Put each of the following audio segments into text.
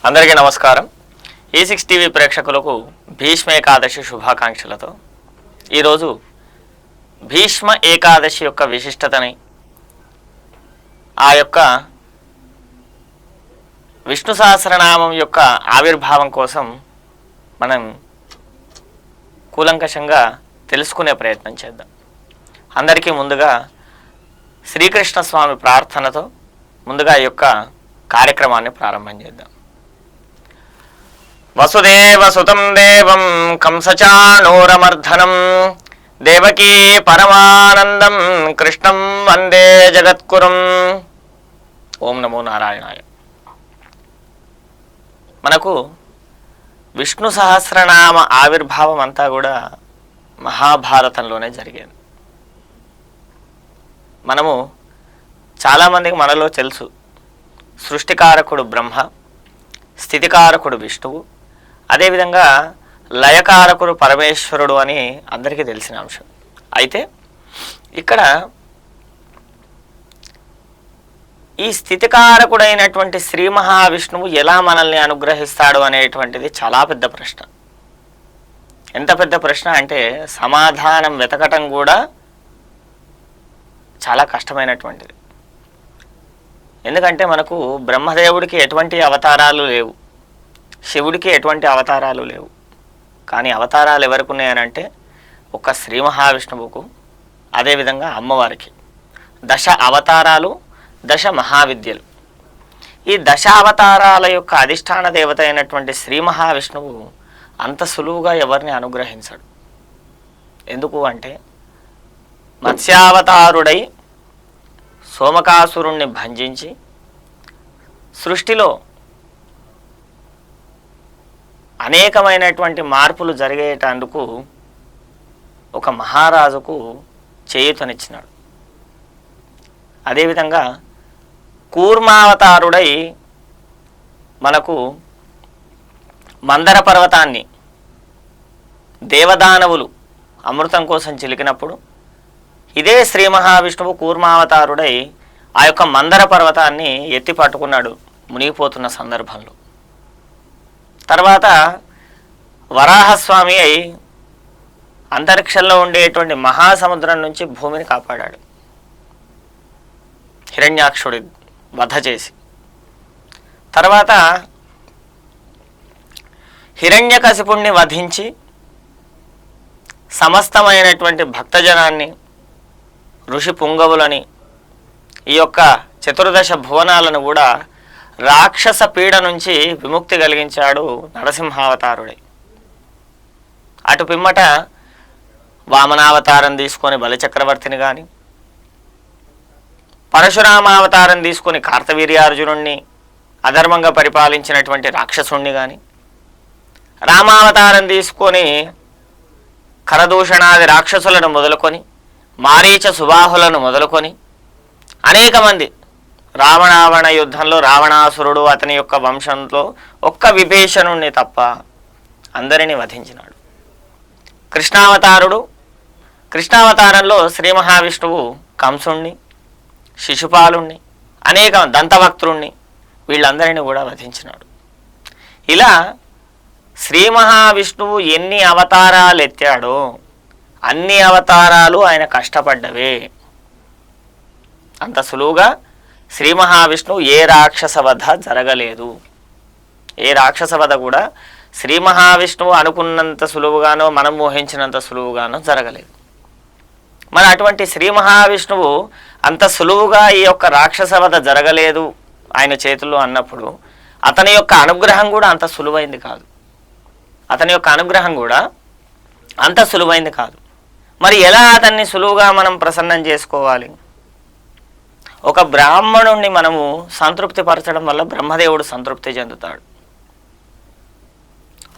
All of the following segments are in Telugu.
అందరికీ నమస్కారం. E6 టీవీ ప్రేక్షకులకు భీష్మ ఏకాదశి శుభాకాంక్షలతో ఈరోజు భీష్మ ఏకాదశి యొక్క విశిష్టతని, ఆ యొక్క విష్ణు సహస్రనామం యొక్క ఆవిర్భావం కోసం మనం కూలంకషంగా తెలుసుకునే ప్రయత్నం చేద్దాం. అందరికీ ముందుగా శ్రీకృష్ణ స్వామి ప్రార్థనతో ముందుగా ఈ యొక్క కార్యక్రమాన్ని ప్రారంభం చేద్దాం. వసుదేవసుతం దేవం కంసచానూరమర్ధనం దేవకీ పరమానందం కృష్ణం వందే జగద్గురుం. ఓం నమో నారాయణాయ. మనకు విష్ణు సహస్రనామ ఆవిర్భావం అంతా కూడా మహాభారతంలోనే జరిగేది. మనము చాలామందికి మనలో తెలుసు, సృష్టికారకుడు బ్రహ్మ, స్థితికారకుడు విష్ణువు, అదేవిధంగా లయకారకుడు పరమేశ్వరుడు అని అందరికీ తెలిసిన అంశం. అయితే ఇక్కడ ఈ స్థితికారకుడైనటువంటి శ్రీ మహావిష్ణువు ఎలా మనల్ని అనుగ్రహిస్తాడు అనేటువంటిది చాలా పెద్ద ప్రశ్న. ఎంత పెద్ద ప్రశ్న అంటే సమాధానం వెతకటం కూడా చాలా కష్టమైనటువంటిది. ఎందుకంటే మనకు బ్రహ్మదేవుడికి ఎటువంటి అవతారాలు లేవు, శివుడికి ఎటువంటి అవతారాలు లేవు. కానీ అవతారాలు ఎవరికి ఉన్నాయనంటే ఒక శ్రీ మహావిష్ణువుకు, అదేవిధంగా అమ్మవారికి 10 అవతారాలు, 10 మహావిద్యలు. ఈ 10 అవతారాల యొక్క అధిష్టాన దేవత అయినటువంటి శ్రీ మహావిష్ణువు అంత సులువుగా ఎవరిని అనుగ్రహించడు. ఎందుకు అంటే మత్స్యావతారుడై సోమకాసురుణ్ణి భంజించి సృష్టిలో అనేకమైనటువంటి మార్పులు జరిగేటందుకు ఒక మహారాజుకు చేయూతనిచ్చినాడు. అదేవిధంగా కూర్మావతారుడై మనకు మందర పర్వతాన్ని దేవదానవులు అమృతం కోసం చిలికినప్పుడు ఇదే శ్రీ మహావిష్ణువు కూర్మావతారుడై ఆ యొక్క మందర పర్వతాన్ని ఎత్తి పట్టుకున్నాడు మునిగిపోతున్న సందర్భంలో. తర్వాత వరాహస్వామి అయి అంతరిక్షంలో ఉండేటువంటి మహాసముద్రం నుంచి భూమిని కాపాడాడు హిరణ్యాక్షుడి వధ చేసి. తర్వాత హిరణ్యకశిపుణ్ణి వధించి సమస్తమైనటువంటి భక్తజనాన్ని, ఋషి పుంగవులని, ఈ యొక్క 14 భువనాలను కూడా రాక్షస పీడ నుంచి విముక్తి కలిగించాడు నరసింహావతారుడై. అటు పిమ్మట వామనావతారం తీసుకొని బలిచక్రవర్తిని కానీ, పరశురామావతారం తీసుకొని కార్తవీర్యార్జునుణ్ణి అధర్మంగా పరిపాలించినటువంటి రాక్షసుణ్ణి కానీ, రామావతారం తీసుకొని కరదూషణాది రాక్షసులను మొదలుకొని, మారీచ సుబాహులను మొదలుకొని అనేక మంది, రావణావణ యుద్ధంలో రావణాసురుడు అతని యొక్క వంశంలో ఒక్క విభీషణుణ్ణి తప్ప అందరినీ వధించినాడు. కృష్ణావతారంలో శ్రీ మహావిష్ణువు కంసుణ్ణి, శిశుపాలుణ్ణి, అనేక దంతభక్తుణ్ణి, వీళ్ళందరినీ కూడా వధించినాడు. ఇలా శ్రీ మహావిష్ణువు ఎన్ని అవతారాలు ఎత్తాడో అన్ని అవతారాలు ఆయన కష్టపడ్డవే. అంత సులువుగా శ్రీ మహావిష్ణువు ఏ రాక్షస వధ జరగలేదు. ఏ రాక్షస వధ కూడా శ్రీ మహావిష్ణువు అనుకున్నంత సులువుగానో, మనం మోహించినంత సులువుగానో జరగలేదు. మరి అటువంటి శ్రీ మహావిష్ణువు అంత సులువుగా ఈ యొక్క రాక్షస వధ జరగలేదు ఆయన చేతుల్లో అన్నప్పుడు అతని యొక్క అనుగ్రహం కూడా అంత సులువైంది కాదు. అంత సులువైంది కాదు. మరి ఎలా అతన్ని సులువుగా మనం ప్రసన్నం చేసుకోవాలి? ఒక బ్రాహ్మణుణ్ణి మనము సంతృప్తి పరచడం వల్ల బ్రహ్మదేవుడు సంతృప్తి చెందుతాడు.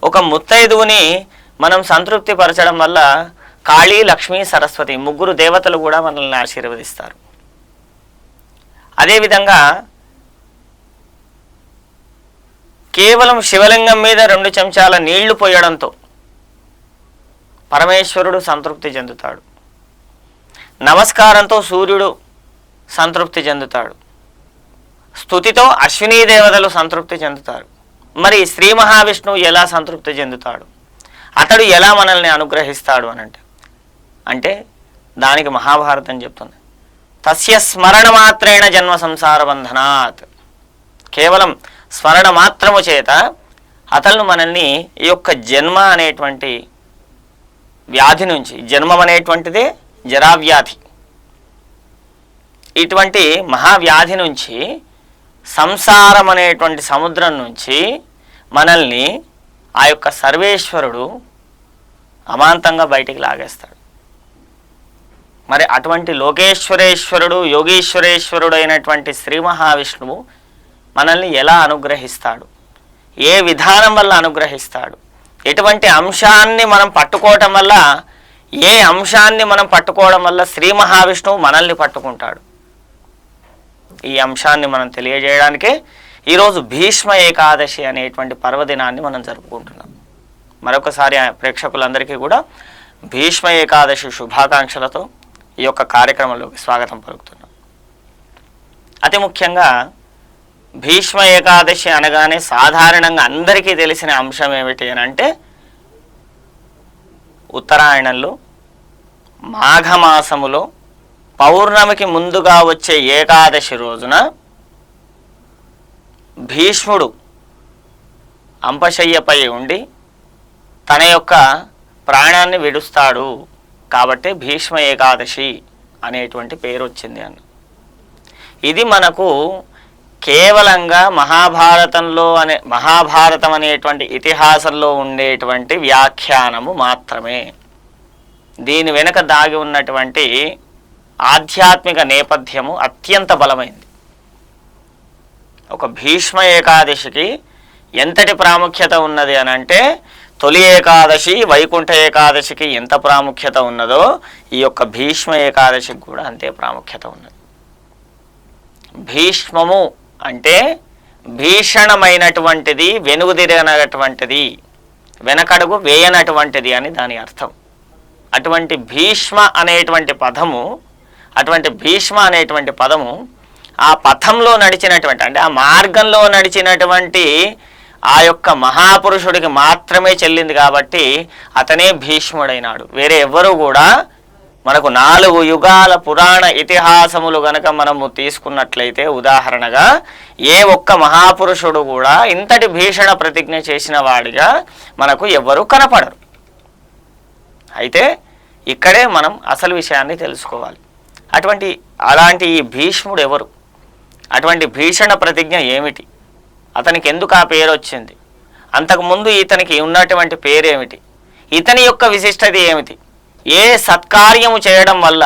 ఒక ముత్తైదువుని మనం సంతృప్తి పరచడం వల్ల కాళీ, లక్ష్మీ, సరస్వతి 3 దేవతలు కూడా మనల్ని ఆశీర్వదిస్తారు. అదేవిధంగా కేవలం శివలింగం మీద 2 చెంచాల నీళ్లు పోయడంతో పరమేశ్వరుడు సంతృప్తి చెందుతాడు. నమస్కారంతో సూర్యుడు సంతృప్తి చెందుతాడు. స్తుతితో అశ్వినీ దేవతలు సంతృప్తి చెందుతారు. మరి శ్రీ మహావిష్ణువు ఎలా సంతృప్తి చెందుతాడు, అతడు ఎలా మనల్ని అనుగ్రహిస్తాడు అని అంటే దానికి మహాభారతం చెప్తుంది, తస్య స్మరణ మాత్రేణ జన్మ సంసార బంధనాత్. కేవలం స్మరణ మాత్రము చేత అతను మనల్ని ఈ యొక్క జన్మ అనేటువంటి వ్యాధి నుంచి, జన్మం అనేటువంటిదే జరావ్యాధి, ఇటువంటి మహావ్యాధి నుంచి, సంసారం అనేటువంటి సముద్రం నుంచి మనల్ని ఆ యొక్క సర్వేశ్వరుడు అమాంతంగా బయటికి లాగేస్తాడు. మరి అటువంటి లోకేశ్వరేశ్వరుడు, యోగీశ్వరేశ్వరుడు అయినటువంటి శ్రీ మహావిష్ణువు మనల్ని ఎలా అనుగ్రహిస్తాడు, ఏ విధానం వల్ల అనుగ్రహిస్తాడు, ఎటువంటి అంశాన్ని మనం పట్టుకోవటం వల్ల, ఏ అంశాన్ని మనం పట్టుకోవడం వల్ల శ్రీ మహావిష్ణువు మనల్ని పట్టుకుంటాడు, ఈ అంశాన్ని మనం తెలియజేయడానికే ఈరోజు భీష్మ ఏకాదశి అనేటువంటి పర్వదినాన్ని మనం జరుపుకుంటున్నాం. మరొకసారి ప్రేక్షకులందరికీ కూడా భీష్మ ఏకాదశి శుభాకాంక్షలతో ఈ యొక్క కార్యక్రమంలోకి స్వాగతం పలుకుతున్నాం. అతి ముఖ్యంగా భీష్మ ఏకాదశి అనగానే సాధారణంగా అందరికీ తెలిసిన అంశం ఏమిటి అని అంటే, ఉత్తరాయణంలో మాఘమాసములో పౌర్ణమికి ముందుగా వచ్చే ఏకాదశి రోజున భీష్ముడు అంపశయ్యపై ఉండి తన యొక్క ప్రాణాన్ని విడుస్తాడు కాబట్టి భీష్మ ఏకాదశి అనేటువంటి పేరు వచ్చింది అన్న. ఇది మనకు కేవలంగా మహాభారతం అనేటువంటి ఇతిహాసంలో ఉండేటువంటి వ్యాఖ్యానము మాత్రమే. దీని వెనుక దాగి ఉన్నటువంటి ఆధ్యాత్మిక నేపథ్యము అత్యంత బలమైంది. ఒక భీష్మ ఏకాదశికి ఎంతటి ప్రాముఖ్యత ఉన్నది అని అంటే, తొలి ఏకాదశి వైకుంఠ ఏకాదశికి ఎంత ప్రాముఖ్యత ఉన్నదో ఈ యొక్క భీష్మ ఏకాదశికి కూడా అంతే ప్రాముఖ్యత ఉన్నది. భీష్మము అంటే భీషణమైనటువంటిది, వెనుదిరనటువంటిది, వెనకడుగు వేయనటువంటిది అని దాని అర్థం. అటువంటి భీష్మ అనేటువంటి పదము ఆ పథంలో నడిచినటువంటి, అంటే ఆ మార్గంలో నడిచినటువంటి ఆ యొక్క మహాపురుషుడికి మాత్రమే చెల్లింది కాబట్టి అతనే భీష్ముడైనాడు. వేరే ఎవ్వరూ కూడా, మనకు 4 యుగాల పురాణ ఇతిహాసములు గనక మనము తీసుకున్నట్లయితే ఉదాహరణగా, ఏ ఒక్క మహాపురుషుడు కూడా ఇంతటి భీషణ ప్రతిజ్ఞ చేసిన వాడిగా మనకు ఎవ్వరూ కనపడరు. అయితే ఇక్కడే మనం అసలు విషయాన్ని తెలుసుకోవాలి. అలాంటి ఈ భీష్ముడు ఎవరు, అటువంటి భీషణ ప్రతిజ్ఞ ఏమిటి, అతనికి ఎందుకు ఆ పేరు వచ్చింది, అంతకుముందు ఇతనికి ఉన్నటువంటి పేరేమిటి, ఇతని యొక్క విశిష్టత ఏమిటి, ఏ సత్కార్యము చేయడం వల్ల,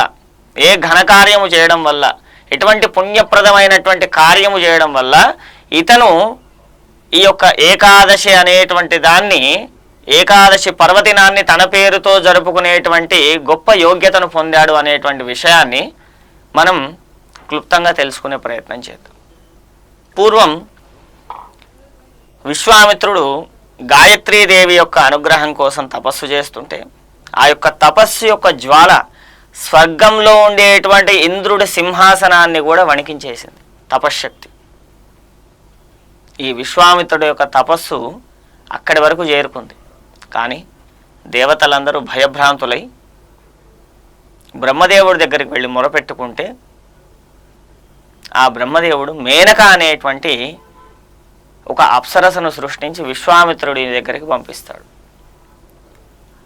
ఏ ఘనకార్యము చేయడం వల్ల, ఎటువంటి పుణ్యప్రదమైనటువంటి కార్యము చేయడం వల్ల ఇతను ఈ యొక్క ఏకాదశి అనేటువంటి దాన్ని, ఏకాదశి పర్వదినాన్ని తన పేరుతో జరుపుకునేటువంటి గొప్ప యోగ్యతను పొందాడు అనేటువంటి విషయాన్ని మనం క్లుప్తంగా తెలుసుకునే ప్రయత్నం చేద్దాం. పూర్వం విశ్వామిత్రుడు గాయత్రీదేవి యొక్క అనుగ్రహం కోసం తపస్సు చేస్తుంటే, ఆ యొక్క తపస్సు యొక్క జ్వాల స్వర్గంలో ఉండేటువంటి ఇంద్రుడి సింహాసనాన్ని కూడా వణికించేసింది తపశ్శక్తి. ఈ విశ్వామిత్రుడి యొక్క తపస్సు అక్కడి వరకు చేరుకుంది. కానీ దేవతలందరూ భయభ్రాంతులై బ్రహ్మదేవుడి దగ్గరికి వెళ్ళి మొరపెట్టుకుంటే, ఆ బ్రహ్మదేవుడు మేనక అనేటువంటి ఒక అప్సరసను సృష్టించి విశ్వామిత్రుడి దగ్గరికి పంపిస్తాడు.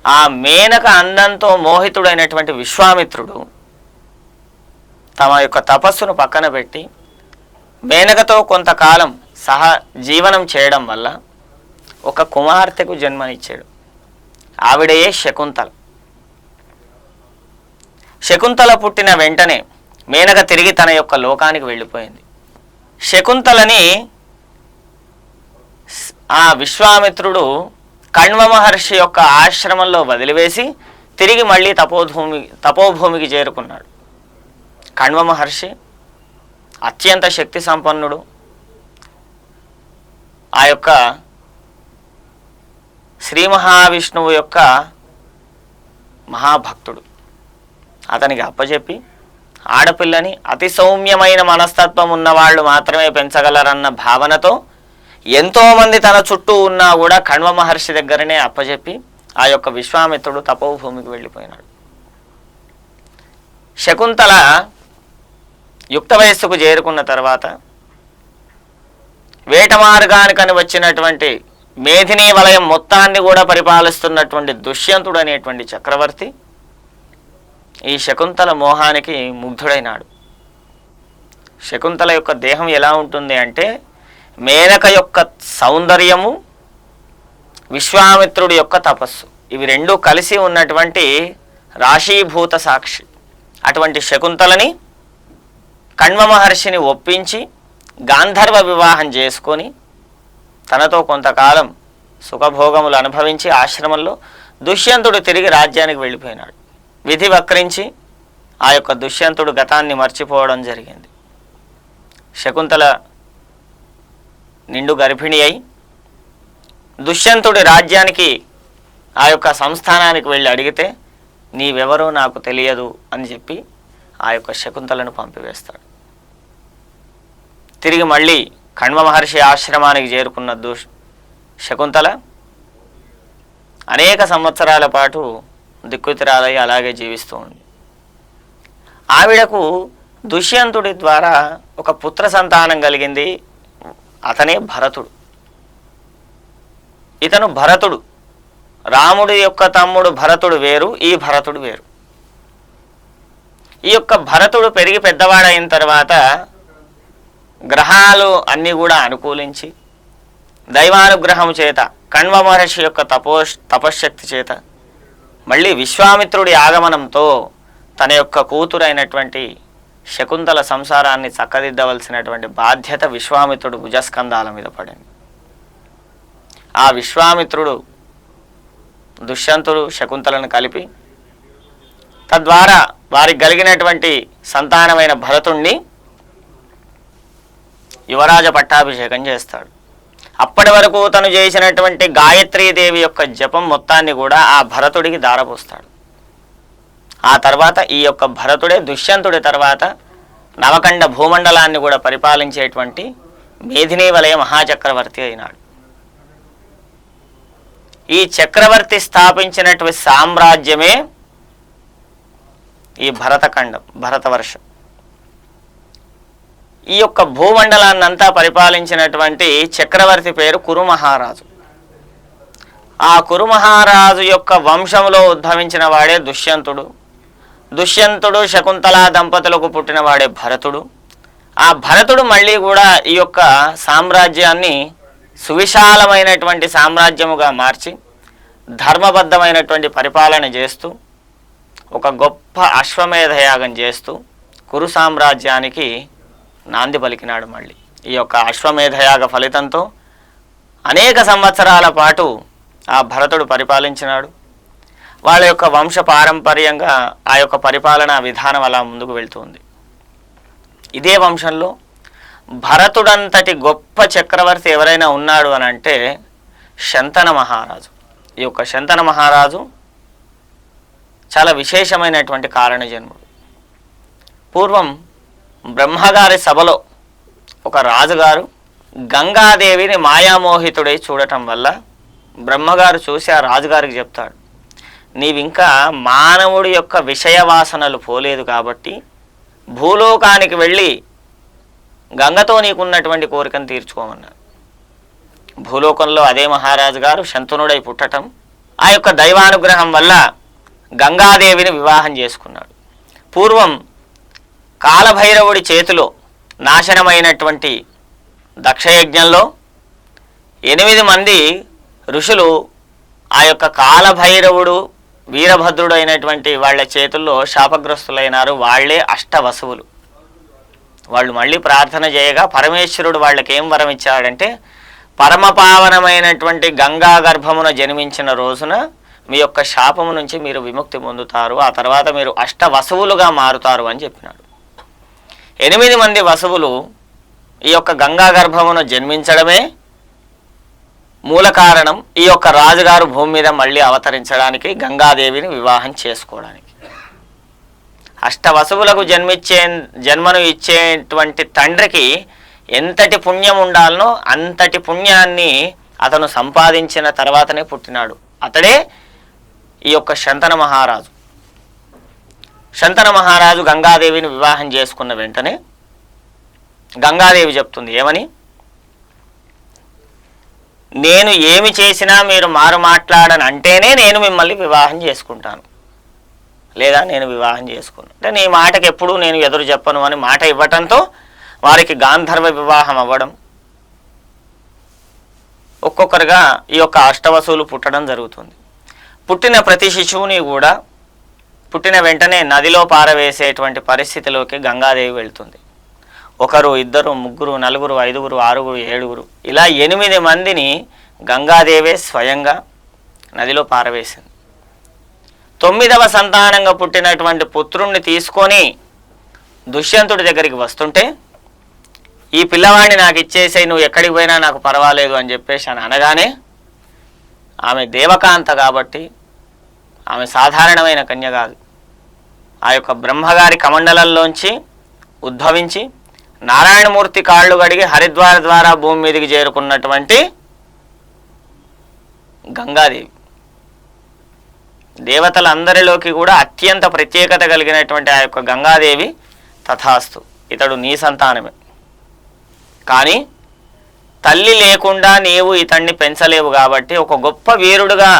ఆ మేనక అందంతో మోహితుడైనటువంటి విశ్వామిత్రుడు తమ యొక్క తపస్సును పక్కన పెట్టి మేనకతో కొంతకాలం జీవనం చేయడం వల్ల ఒక కుమార్తెకు జన్మనిచ్చాడు. ఆవిడయే శకుంతల. శకుంతల పుట్టిన వెంటనే మేనక తిరిగి తన యొక్క లోకానికి వెళ్ళిపోయింది. శకుంతలని ఆ విశ్వామిత్రుడు కణ్వ మహర్షి యొక్క ఆశ్రమంలో వదిలివేసి తిరిగి మళ్ళీ తపోభూమికి చేరుకున్నాడు. కణ్వ మహర్షి అత్యంత శక్తి సంపన్నుడు, ఆ యొక్క శ్రీ మహావిష్ణువు యొక్క మహాభక్తుడు. అతనికి అప్పచెప్పి ఆడపిల్లని అతి సౌమ్యమైన మనస్తత్వం ఉన్నవాళ్ళు మాత్రమే పెంచగలరన్న భావనతో ఎంతోమంది తన చుట్టూ ఉన్నా కూడా కణ్వ మహర్షి దగ్గరనే అప్పచెప్పి ఆ యొక్క విశ్వామిత్రుడు తపోభూమికి వెళ్ళిపోయినాడు. శకుంతల యుక్త వయస్సుకు చేరుకున్న తర్వాత వేట మార్గానికని వచ్చినటువంటి మేధినీ వలయం మొత్తాన్ని కూడా పరిపాలిస్తున్నటువంటి దుష్యంతుడు అనేటువంటి చక్రవర్తి ఈ శకుంతల మోహానికి ముగ్ధుడైనాడు. శకుంతల యొక్క దేహం ఎలా ఉంటుంది అంటే మేనక యొక్క సౌందర్యము, విశ్వామిత్రుడి యొక్క తపస్సు, ఇవి రెండూ కలిసి ఉన్నటువంటి రాశీభూత సాక్షి. అటువంటి శకుంతలని కణ్వ మహర్షిని ఒప్పించి గాంధర్వ వివాహం చేసుకొని తనతో కొంతకాలం సుఖభోగములు అనుభవించి ఆశ్రమంలో దుష్యంతుడు తిరిగి రాజ్యానికి వెళ్ళిపోయినాడు. విధి వక్రించి ఆ యొక్క దుష్యంతుడు గతాన్ని మర్చిపోవడం జరిగింది. శకుంతల నిండు గర్భిణి అయి దుష్యంతుడి రాజ్యానికి ఆ యొక్క సంస్థానానికి వెళ్ళి అడిగితే నీవెవరో నాకు తెలియదు అని చెప్పి ఆ యొక్క శకుంతలను పంపివేస్తాడు. తిరిగి మళ్ళీ కణ్వ మహర్షి ఆశ్రమానికి చేరుకున్న శకుంతల అనేక సంవత్సరాల పాటు దిక్కుతిరాలై అలాగే జీవిస్తూ ఉంది. ఆవిడకు దుష్యంతుడి ద్వారా ఒక పుత్ర సంతానం కలిగింది. అతనే భరతుడు. ఇతను భరతుడు, రాముడి యొక్క తమ్ముడు భరతుడు వేరు, ఈ భరతుడు వేరు. ఈ యొక్క భరతుడు పెరిగి పెద్దవాడైన తర్వాత గ్రహాలు అన్నీ కూడా అనుకూలించి దైవానుగ్రహం చేత కణ్వ మహర్షి యొక్క తపశ్శక్తి చేత మళ్ళీ విశ్వామిత్రుడి ఆగమనంతో తన యొక్క కూతురైనటువంటి శకుంతల సంసారాన్ని చక్కదిద్దవలసినటువంటి బాధ్యత విశ్వామిత్రుడు భుజస్కంధాల మీద పడింది. ఆ విశ్వామిత్రుడు దుష్యంతుడు శకుంతలను కలిపి తద్వారా వారికి కలిగినటువంటి సంతానమైన భరతుణ్ణి యువరాజ పట్టాభిషేకం చేస్తాడు. అప్పటి వరకు తను చేసినటువంటి గాయత్రీదేవి యొక్క జపం మొత్తాన్ని కూడా ఆ భరతుడికి దారపోస్తాడు. ఆ తర్వాత ఈ యొక్క భరతుడే దుష్యంతుడి తర్వాత నవకండ భూమండలాన్ని కూడా పరిపాలించేటువంటి మేధినీ వలయ మహాచక్రవర్తి అయినాడు. ఈ చక్రవర్తి స్థాపించినటువంటి సామ్రాజ్యమే ఈ భరతఖండం, భరతవర్షం. ఈ యొక్క భూమండలాన్నంతా పరిపాలించినటువంటి చక్రవర్తి పేరు కురుమహారాజు. ఆ కురుమహారాజు యొక్క వంశంలో ఉద్భవించిన వాడే దుష్యంతుడు. దుష్యంతుడు శకుంతల దంపతులకు పుట్టినవాడే భరతుడు. ఆ భరతుడు మళ్ళీ కూడా ఈ యొక్క సామ్రాజ్యాన్ని సువిశాలమైనటువంటి సామ్రాజ్యముగా మార్చి ధర్మబద్ధమైనటువంటి పరిపాలన చేస్తూ ఒక గొప్ప అశ్వమేధయాగం చేస్తూ కురు సామ్రాజ్యానికి నాంది పలికినాడు. మళ్ళీ ఈ యొక్క అశ్వమేధయాగ ఫలితంతో అనేక సంవత్సరాల పాటు ఆ భరతుడు పరిపాలించినాడు. వాళ్ళ యొక్క వంశ పారంపర్యంగా ఆ యొక్క పరిపాలనా విధానం అలా ముందుకు వెళ్తుంది. ఇదే వంశంలో భరతుడంతటి గొప్ప చక్రవర్తి ఎవరైనా ఉన్నాడు అని అంటే శంతన మహారాజు. ఈ యొక్క శంతన మహారాజు చాలా విశేషమైనటువంటి కారణజన్ముడు. పూర్వం బ్రహ్మగారి సభలో ఒక రాజుగారు గంగాదేవిని మాయామోహితుడై చూడటం వల్ల బ్రహ్మగారు చూసి ఆ రాజుగారికి చెప్తాడు, నీవింకా మానవుడి యొక్క విషయ వాసనలు పోలేదు కాబట్టి భూలోకానికి వెళ్ళి గంగతో నీకున్నటువంటి కోరికను తీర్చుకోమన్నారు. భూలోకంలో అదే మహారాజు గారు శంతనుడై పుట్టటం, ఆ యొక్క దైవానుగ్రహం వల్ల గంగాదేవిని వివాహం చేసుకున్నాడు. పూర్వం కాలభైరవుడి చేతిలో నాశనమైనటువంటి దక్షయజ్ఞంలో 8 మంది ఋషులు ఆ యొక్క కాలభైరవుడు వీరభద్రుడు అయినటువంటి వాళ్ళ చేతుల్లో శాపగ్రస్తులైనారు. వాళ్లే అష్టవసువులు. వాళ్ళు మళ్ళీ ప్రార్థన చేయగా పరమేశ్వరుడు వాళ్ళకి ఏం వరం ఇచ్చాడంటే, పరమపావనమైనటువంటి గంగా గర్భమున జన్మించిన రోజున మీ యొక్క శాపము నుంచి మీరు విముక్తి పొందుతారు, ఆ తర్వాత మీరు అష్టవసువులుగా మారుతారు అని చెప్పినాడు. 8 మంది వసువులు ఈ యొక్క గంగా గర్భమున జన్మించడమే మూల కారణం ఈ యొక్క రాజుగారు భూమి మీద మళ్ళీ అవతరించడానికి, గంగాదేవిని వివాహం చేసుకోవడానికి. అష్టవసువులకు జన్మను ఇచ్చేటువంటి తండ్రికి ఎంతటి పుణ్యం ఉండాలనో అంతటి పుణ్యాన్ని అతను సంపాదించిన తర్వాతనే పుట్టినాడు. అతడే ఈ యొక్క శంతన మహారాజు. శంతన మహారాజు గంగాదేవిని వివాహం చేసుకున్న వెంటనే గంగాదేవి చెప్తుంది ఏమని, నేను ఏమి చేసినా మీరు మారు మాట్లాడని అంటేనే నేను మిమ్మల్ని వివాహం చేసుకుంటాను, లేదా నేను వివాహం చేసుకున్నాను అంటే నీ మాటకి ఎప్పుడూ నేను ఎదురు చెప్పను అని మాట ఇవ్వటంతో వారికి గాంధర్వ వివాహం అవ్వడం, ఒక్కొక్కరుగా ఈ యొక్క అష్టవసువులు పుట్టడం జరుగుతుంది. పుట్టిన ప్రతి శిశువుని కూడా పుట్టిన వెంటనే నదిలో పారవేసేటువంటి పరిస్థితిలోకి గంగాదేవి వెళ్తుంది. ఒకరు, ఇద్దరు, ముగ్గురు, నలుగురు, ఐదుగురు, ఆరుగురు, ఏడుగురు, ఇలా 8 మందిని గంగాదేవే స్వయంగా నదిలో పారవేసింది. 9వ సంతానంగా పుట్టినటువంటి పుత్రుణ్ణి తీసుకొని దుష్యంతుడి దగ్గరికి వస్తుంటే, ఈ పిల్లవాడిని నాకు ఇచ్చేసేయి, నువ్వు ఎక్కడికి పోయినా నాకు పర్వాలేదు అని చెప్పేసి అని అనగానే, ఆమె దేవకాంత కాబట్టి ఆమె సాధారణమైన కన్య కాదు. ఆ యొక్క బ్రహ్మగారి కమండలంలోంచి ఉద్భవించి నారాయణమూర్తి కాళ్ళు గడిగి హరిద్వార ద్వారా భూమి మీదకి చేరుకున్నటువంటి గంగాదేవి. దేవతలందరిలోకి కూడా అత్యంత ప్రత్యేకత కలిగినటువంటి ఆ యొక్క గంగాదేవి, తథాస్తు ఇతడు నీ సంతానమే, కానీ తల్లి లేకుండా నీవు ఇతన్ని పెంచలేవు కాబట్టి ఒక గొప్ప వీరుడుగా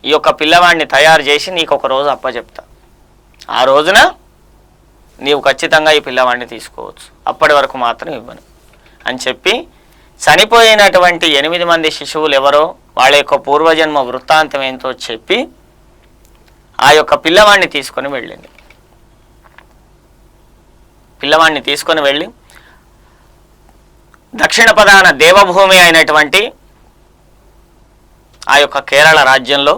ఈ యొక్క పిల్లవాడిని తయారు చేసి నీకు ఒక రోజు అప్పచెప్తా, ఆ రోజున నీవు ఖచ్చితంగా ఈ పిల్లవాడిని తీసుకోవచ్చు, అప్పటి వరకు మాత్రం ఇవ్వను అని చెప్పి చనిపోయినటువంటి 8 మంది శిశువులు ఎవరో వాళ్ళ యొక్క పూర్వజన్మ వృత్తాంతం ఏంటో చెప్పి ఆ యొక్క పిల్లవాడిని తీసుకొని వెళ్ళింది. పిల్లవాడిని తీసుకొని వెళ్ళి దక్షిణ ప్రధాన దేవభూమి అయినటువంటి ఆ యొక్క కేరళ రాజ్యంలో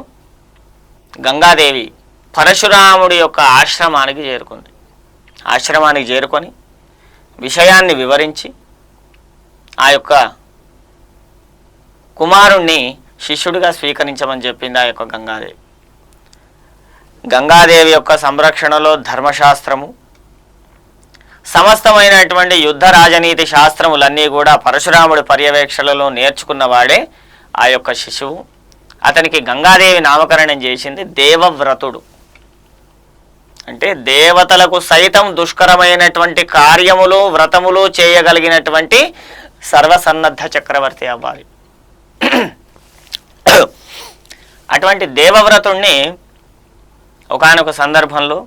గంగాదేవి పరశురాముడి యొక్క ఆశ్రమానికి చేరుకుంది. ఆశ్రమానికి చేరుకొని విషయాన్ని వివరించి ఆ యొక్క కుమారుణ్ణి శిష్యుడిగా స్వీకరించమని చెప్పింది ఆ యొక్క గంగాదేవి. గంగాదేవి యొక్క సంరక్షణలో ధర్మశాస్త్రము, సమస్తమైనటువంటి యుద్ధ రాజనీతి శాస్త్రములన్నీ కూడా పరశురాముడి పర్యవేక్షణలో నేర్చుకున్నవాడే ఆ యొక్క శిశువు. అతనికి గంగాదేవి నామకరణం చేసింది దేవవ్రతుడు. అంటే దేవతలకు సైతం దుష్కరమైనటువంటి కార్యములు వ్రతములు చేయగలిగినటువంటి సర్వసన్నద్ధ చక్రవర్తి అవ్వాలి. అటువంటి దేవవ్రతుణ్ణి ఒకానొక సందర్భంలో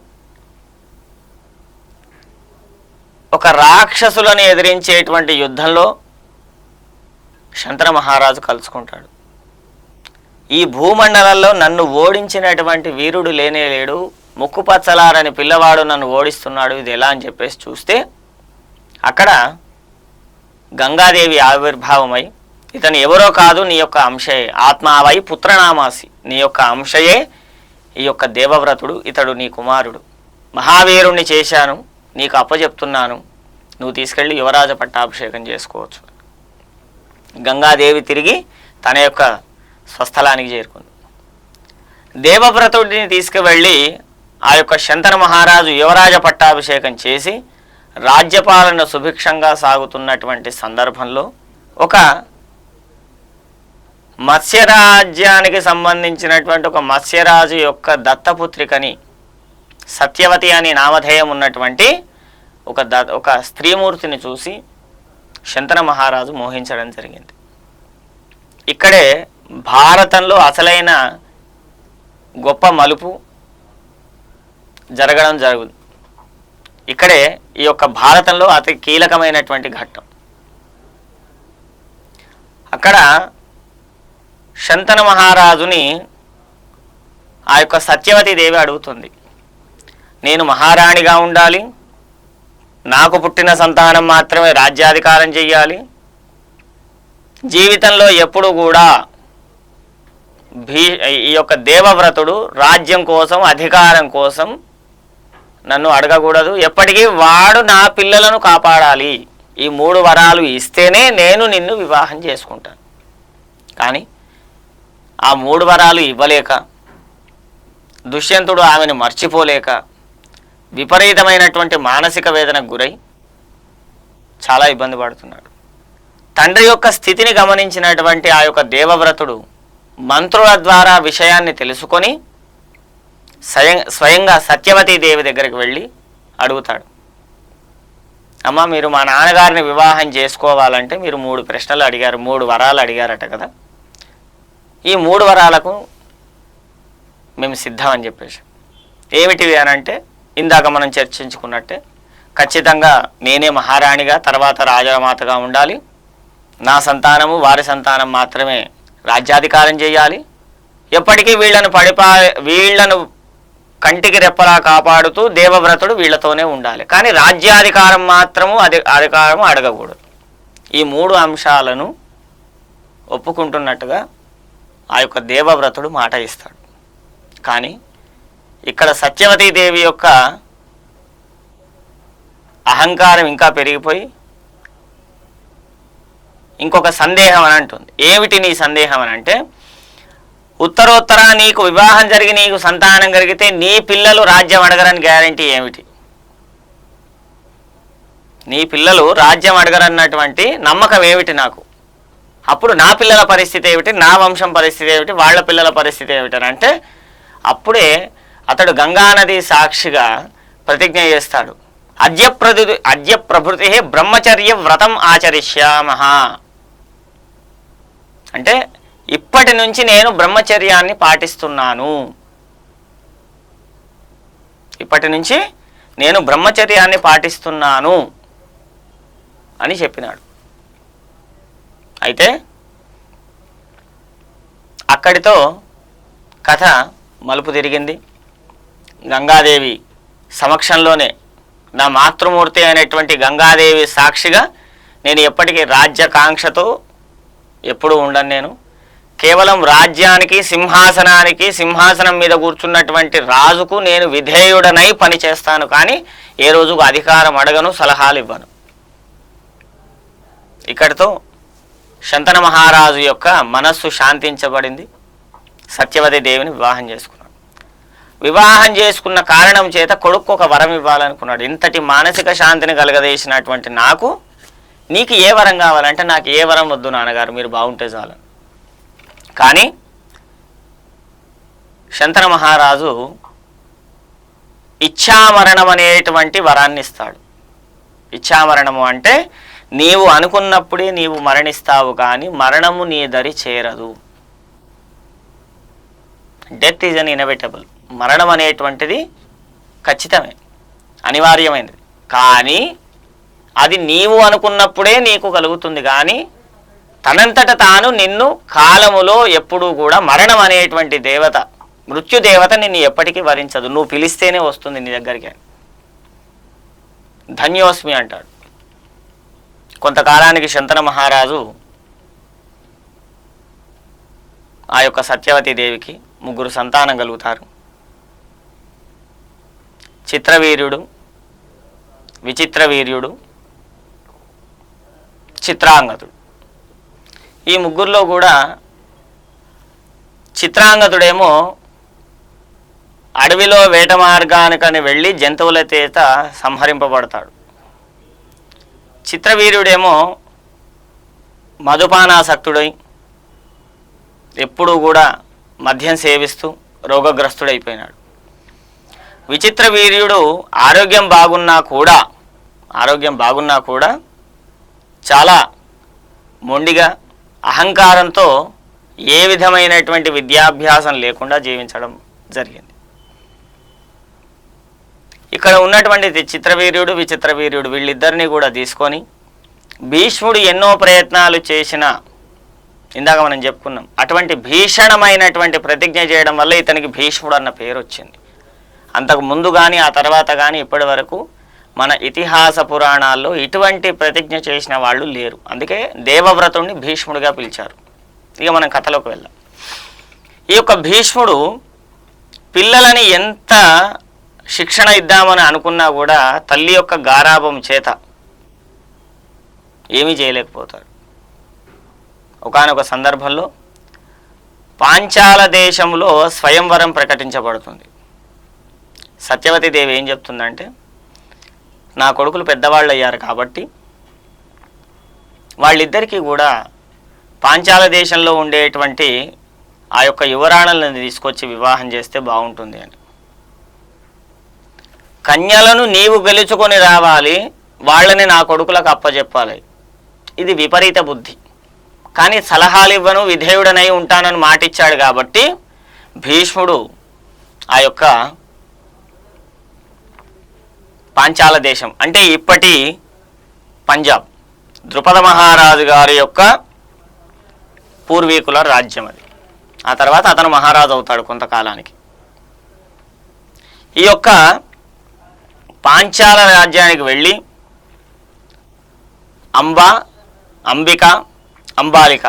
ఒక రాక్షసులను ఎదిరించేటువంటి యుద్ధంలో శంతన మహారాజు కలుసుకుంటాడు. ఈ భూమండలంలో నన్ను ఓడించినటువంటి వీరుడు లేనే లేడు, ముక్కుపచ్చలారని పిల్లవాడు నన్ను ఓడిస్తున్నాడు, ఇది ఎలా అని చెప్పేసి చూస్తే అక్కడ గంగాదేవి ఆవిర్భావమై, ఇతను ఎవరో కాదు నీ యొక్క అంశయే, ఆత్మావై పుత్రనామాసి, నీ యొక్క అంశయే ఈ యొక్క దేవవ్రతుడు, ఇతడు నీ కుమారుడు, మహావీరుణ్ణి చేశాను, నీకు అప్పచెప్తున్నాను, నువ్వు తీసుకెళ్ళి యువరాజ పట్టాభిషేకం చేసుకోవచ్చు. గంగాదేవి తిరిగి తన యొక్క స్వస్థలానికి చేరుకుంది. దేవవ్రతుడిని తీసుకువెళ్ళి ఆ యొక్క శంతన మహారాజు యువరాజ పట్టాభిషేకం చేసి రాజ్యపాలన సుభిక్షంగా సాగుతున్నటువంటి సందర్భంలో ఒక మత్స్యరాజ్యానికి సంబంధించినటువంటి ఒక మత్స్యరాజు యొక్క దత్తపుత్రికని, సత్యవతి అని నామధేయం ఉన్నటువంటి ఒక స్త్రీమూర్తిని చూసి శంతన మహారాజు మోహించడం జరిగింది. ఇక్కడే భారతంలో అసలైన గొప్ప మలుపు జరగడం జరుగుతుంది. ఇక్కడే ఈ యొక్క భారతంలో అతి కీలకమైనటువంటి ఘట్టం. అక్కడ శంతన మహారాజుని ఆ యొక్క సత్యవతి దేవి అడుగుతుంది, నేను మహారాణిగా ఉండాలి, నాకు పుట్టిన సంతానం మాత్రమే రాజ్యాధికారం చెయ్యాలి, జీవితంలో ఎప్పుడు కూడా ఈ యొక్క దేవవ్రతుడు రాజ్యం కోసం అధికారం కోసం నన్ను అడగకూడదు, ఎప్పటికీ వాడు నా పిల్లలను కాపాడాలి, ఈ 3 వరాలు ఇస్తేనే నేను నిన్ను వివాహం చేసుకుంటాను. కానీ ఆ 3 వరాలు ఇవ్వలేక దుష్యంతుడు ఆమెను మర్చిపోలేక విపరీతమైనటువంటి మానసిక వేదనకు గురై చాలా ఇబ్బంది పడుతున్నాడు. తండ్రి యొక్క స్థితిని గమనించినటువంటి ఆ యొక్క దేవవ్రతుడు మంత్రుల ద్వారా విషయాన్ని తెలుసుకొని స్వయంగా సత్యవతీదేవి దగ్గరికి వెళ్ళి అడుగుతాడు. అమ్మ, మీరు మా నాన్నగారిని వివాహం చేసుకోవాలంటే మీరు 3 ప్రశ్నలు అడిగారు, 3 వరాలు అడిగారట కదా, ఈ 3 వరాలకు మేము సిద్ధం అని చెప్పేసి. ఏమిటివి అని అంటే, ఇందాక మనం చర్చించుకున్నట్టే ఖచ్చితంగా నేనే మహారాణిగా తర్వాత రాజమాతగా ఉండాలి, నా సంతానము వారి సంతానం మాత్రమే రాజ్యాధికారం చేయాలి, ఎప్పటికీ వీళ్లను కంటికి రెప్పలా కాపాడుతూ దేవవ్రతుడు వీళ్లతోనే ఉండాలి, కానీ రాజ్యాధికారం మాత్రము అధికారము అడగకూడదు. ఈ 3 అంశాలను ఒప్పుకుంటున్నట్టుగా ఆ యొక్క దేవవ్రతుడు మాట ఇస్తాడు. కానీ ఇక్కడ సత్యవతీదేవి యొక్క అహంకారం ఇంకా పెరిగిపోయి ఇంకొక సందేహం అని అంటుంది. ఏమిటి నీ సందేహం అని అంటే, ఉత్తరోత్తర నీకు వివాహం జరిగి నీకు సంతానం కలిగితే నీ పిల్లలు రాజ్యం అడగరని గ్యారంటీ ఏమిటి? నీ పిల్లలు రాజ్యం అడగరన్నటువంటి నమ్మకం ఏమిటి నాకు? అప్పుడు నా పిల్లల పరిస్థితి ఏమిటి, నా వంశం పరిస్థితి ఏమిటి, వాళ్ళ పిల్లల పరిస్థితి ఏమిటని అంటే, అప్పుడే అతడు గంగానది సాక్షిగా ప్రతిజ్ఞ చేస్తాడు. అద్య ప్రభృతి బ్రహ్మచర్య వ్రతం ఆచరిష్యామః అంటే, ఇప్పటి నుంచి నేను బ్రహ్మచర్యాన్ని పాటిస్తున్నాను, ఇప్పటి నుంచి నేను బ్రహ్మచర్యాన్ని పాటిస్తున్నాను అని చెప్పినాడు. అయితే అక్కడితో కథ మలుపు తిరిగింది. గంగాదేవి సమక్షంలోనే నా మాతృమూర్తి అయినటువంటి గంగాదేవి సాక్షిగా నేను ఎప్పటికీ రాజ్యకాంక్షతో ఎప్పుడూ ఉండను. నేను కేవలం రాజ్యానికి సింహాసనం మీద కూర్చున్నటువంటి రాజుకు నేను విధేయుడనై పనిచేస్తాను, కానీ ఏ రోజుకు అధికారం అడగను, సలహాలు ఇవ్వను. ఇక్కడితో శంతన మహారాజు యొక్క మనస్సు శాంతించబడింది. సత్యవతి దేవిని వివాహం చేసుకున్నాడు. వివాహం చేసుకున్న కారణం చేత కొడుకు ఒక వరం ఇవ్వాలనుకున్నాడు. ఇంతటి మానసిక శాంతిని కలగజేసినటువంటి నాకు నీకు ఏ వరం కావాలంటే, నాకు ఏ వరం వద్దు నాన్నగారు, మీరు బాగుంటే చాలు. కానీ శంతన మహారాజు ఇచ్ఛామరణం అనేటువంటి వరాన్ని ఇస్తాడు. ఇచ్ఛామరణము అంటే నీవు అనుకున్నప్పుడే నీవు మరణిస్తావు, కానీ మరణము నీ దరి చేరదు. Death is an inevitable. మరణం అనేటువంటిది ఖచ్చితమే, అనివార్యమైనది. కానీ అది నీవు అనుకున్నప్పుడే నీకు కలుగుతుంది, కానీ తనంతట తాను నిన్ను కాలములో ఎప్పుడూ కూడా మరణం అనేటువంటి దేవత, మృత్యుదేవత నిన్ను ఎప్పటికీ వరించదు. నువ్వు పిలిస్తేనే వస్తుంది నీ దగ్గరికి. ధన్యోస్మి అంటాడు. కొంతకాలానికి శంతన మహారాజు ఆ యొక్క సత్యవతి దేవికి 3 సంతానం కలుగుతారు. చిత్రవీర్యుడు, విచిత్రవీర్యుడు, చిత్రాంగదుడు. ఈ 3లో కూడా చిత్రాంగదుడేమో అడవిలో వేట మార్గానికని వెళ్ళి జంతువుల చేత సంహరింపబడతాడు. చిత్రవీర్యుడేమో మధుపానాసక్తుడై ఎప్పుడూ కూడా మద్యం సేవిస్తూ రోగగ్రస్తుడైపోయినాడు. విచిత్ర వీర్యుడు ఆరోగ్యం బాగున్నా కూడా చాలా మొండిగా అహంకారంతో ఏ విధమైనటువంటి విద్యాభ్యాసం లేకుండా జీవించడం జరిగింది. ఇక్కడ ఉన్నటువంటి చిత్రవీర్యుడు, విచిత్రవీర్యుడు వీళ్ళిద్దరినీ కూడా తీసుకొని భీష్ముడు ఎన్నో ప్రయత్నాలు చేసిన, ఇందాక మనం చెప్పుకున్నాం, అటువంటి భీషణమైనటువంటి ప్రతిజ్ఞ చేయడం వల్ల ఇతనికి భీష్ముడు అన్న పేరు వచ్చింది. అంతకు ముందు కానీ ఆ తర్వాత కానీ ఇప్పటి వరకు మన ఇతిహాస పురాణాల్లో ఇటువంటి ప్రతిజ్ఞ చేసిన వాళ్ళు లేరు. అందుకే దేవవ్రతుడిని భీష్ముడిగా పిలిచారు. ఇక మనం కథలోకి వెళ్దాం. ఈ యొక్క భీష్ముడు పిల్లలని ఎంత శిక్షణ ఇద్దామని అనుకున్నా కూడా తల్లి యొక్క గారాభం చేత ఏమీ చేయలేకపోతాడు. ఒకానొక సందర్భంలో పాంచాల దేశంలో స్వయంవరం ప్రకటించబడుతుంది. సత్యవతి దేవి ఏం చెప్తుందంటే, నా కొడుకులు పెద్దవాళ్ళు అయ్యారు కాబట్టి వాళ్ళిద్దరికీ కూడా పాంచాల దేశంలో ఉండేటువంటి ఆ యొక్క యువరాణులను తీసుకొచ్చి వివాహం చేస్తే బాగుంటుంది అని. కన్యలను నీవు గెలుచుకొని రావాలి, వాళ్ళని నా కొడుకులకు అప్పచెప్పాలి. ఇది విపరీత బుద్ధి. కానీ సలహాలు ఇవ్వను, విధేయుడనై ఉంటానని మాటిచ్చాడు కాబట్టి భీష్ముడు ఆ యొక్క పాంచాల దేశం అంటే ఇప్పటి పంజాబ్, ద్రుపద మహారాజు గారి యొక్క పూర్వీకుల రాజ్యం అది. ఆ తర్వాత అతను మహారాజు అవుతాడు కొంతకాలానికి. ఈ యొక్క పాంచాల రాజ్యానికి వెళ్ళి అంబిక, అంబాలిక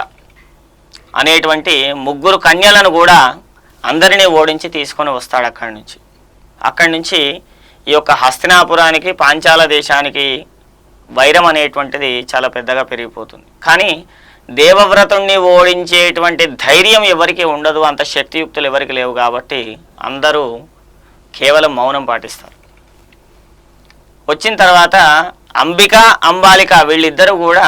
అనేటువంటి ముగ్గురు కన్యలను కూడా అందరినీ ఓడించి తీసుకొని వస్తాడు అక్కడి నుంచి ఈ యొక్క హస్తినాపురానికి, పాంచాల దేశానికి వైరం అనేటువంటిది చాలా పెద్దగా పెరిగిపోతుంది. కానీ దేవవ్రతుణ్ణి ఓడించేటువంటి ధైర్యం ఎవరికి ఉండదు, అంత శక్తియుక్తులు ఎవరికి లేవు కాబట్టి అందరూ కేవలం మౌనం పాటిస్తారు. వచ్చిన తర్వాత అంబిక, అంబాలిక వీళ్ళిద్దరూ కూడా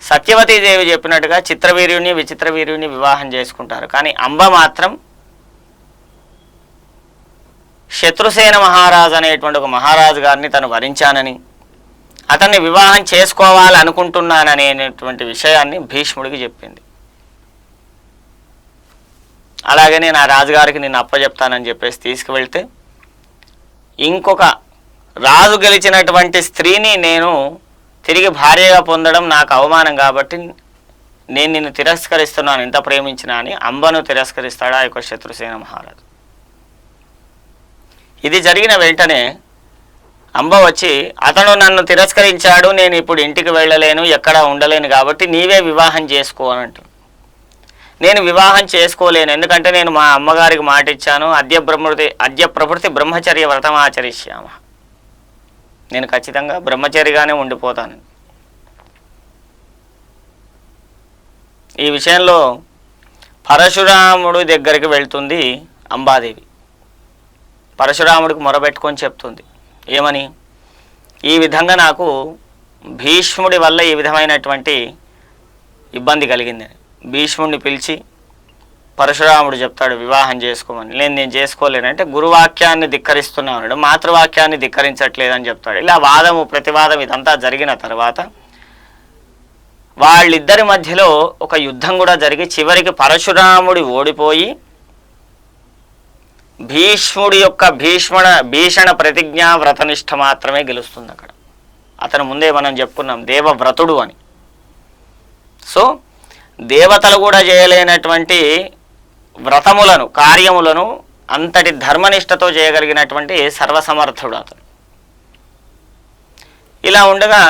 సత్యవతీదేవి చెప్పినట్టుగా చిత్రవీర్యుని, విచిత్రవీర్యుని వివాహం చేసుకుంటారు. కానీ అంబ మాత్రం శత్రుసేన మహారాజు అనేటువంటి ఒక మహారాజు గారిని తను వరించానని, అతన్ని వివాహం చేసుకోవాలనుకుంటున్నాననేటువంటి విషయాన్ని భీష్ముడికి చెప్పింది. అలాగే నేను ఆ రాజుగారికి నిన్ను అప్పచెప్తానని చెప్పేసి తీసుకువెళ్తే, ఇంకొక రాజు గెలిచినటువంటి స్త్రీని నేను తిరిగి భార్యగా పొందడం నాకు అవమానం కాబట్టి నేను నిన్ను తిరస్కరిస్తున్నాను, ఇంత ప్రేమించినా అని అంబను తిరస్కరిస్తాడు ఆ యొక్క శత్రుసేన మహారాజు. ఇది జరిగిన వెంటనే అంబ వచ్చి, అతను నన్ను తిరస్కరించాడు, నేను ఇప్పుడు ఇంటికి వెళ్ళలేను, ఎక్కడా ఉండలేను కాబట్టి నీవే వివాహం చేసుకో అని అంటాడు. నేను వివాహం చేసుకోలేను, ఎందుకంటే నేను మా అమ్మగారికి మాట ఇచ్చాను, అద్య ప్రభృతి బ్రహ్మచర్య వ్రతం ఆచరిష్యామ, నేను ఖచ్చితంగా బ్రహ్మచర్యగానే ఉండిపోతాను. ఈ విషయంలో పరశురాముడి దగ్గరికి వెళ్తుంది అంబాదేవి. పరశురాముడికి మొరబెట్టుకొని చెప్తుంది ఏమని, ఈ విధంగా నాకు భీష్ముడి వల్ల ఈ విధమైనటువంటి ఇబ్బంది కలిగిందని. భీష్ముడిని పిలిచి పరశురాముడు చెప్తాడు వివాహం చేసుకోమని. నేను చేసుకోలేనంటే గురువాక్యాన్ని ధిక్కరిస్తున్నాడు, మాతృవాక్యాన్ని ధిక్కరించట్లేదని చెప్తాడు. ఇలా వాదము ప్రతివాదం ఇదంతా జరిగిన తర్వాత వాళ్ళిద్దరి మధ్యలో ఒక యుద్ధం కూడా జరిగి చివరికి పరశురాముడి ఓడిపోయి భీష్ముడి యొక్క భీషణ ప్రతిజ్ఞా వ్రతనిష్ట మాత్రమే గెలుస్తుంది అక్కడ. అతను ముందే మనం చెప్పుకున్నాం దేవవ్రతుడు అని. సో దేవతలు కూడా చేయలేనటువంటి వ్రతములను, కార్యములను అంతటి ధర్మనిష్టతో చేయగలిగినటువంటి సర్వసమర్థుడు అతను. ఇలా ఉండగా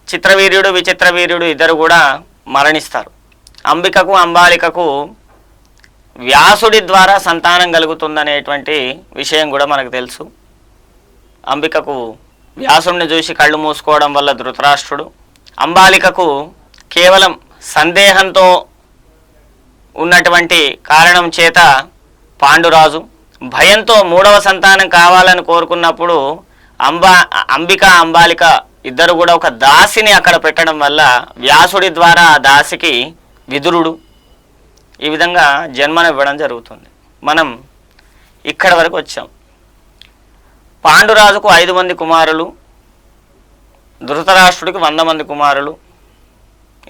చిత్రవీర్యుడు, విచిత్రవీర్యుడు ఇద్దరు కూడా మరణిస్తారు. అంబికకు, అంబాలికకు వ్యాసుడి ద్వారా సంతానం కలుగుతుందనేటువంటి విషయం కూడా మనకు తెలుసు. అంబికకు వ్యాసుడిని చూసి కళ్ళు మూసుకోవడం వల్ల ధృతరాష్ట్రుడు, అంబాలికకు కేవలం సందేహంతో ఉన్నటువంటి కారణం చేత పాండురాజు, భయంతో మూడవ సంతానం కావాలని కోరుకున్నప్పుడు అంబిక, అంబాలిక ఇద్దరు కూడా ఒక దాసిని అక్కడ పెట్టడం వల్ల వ్యాసుడి ద్వారా ఆ దాసికి విదురుడు ఈ విధంగా జన్మనివ్వడం జరుగుతుంది. మనం ఇక్కడ వరకు వచ్చాం. పాండురాజుకు 5 మంది కుమారులు, ధృతరాష్ట్రుడికి 100 మంది కుమారులు.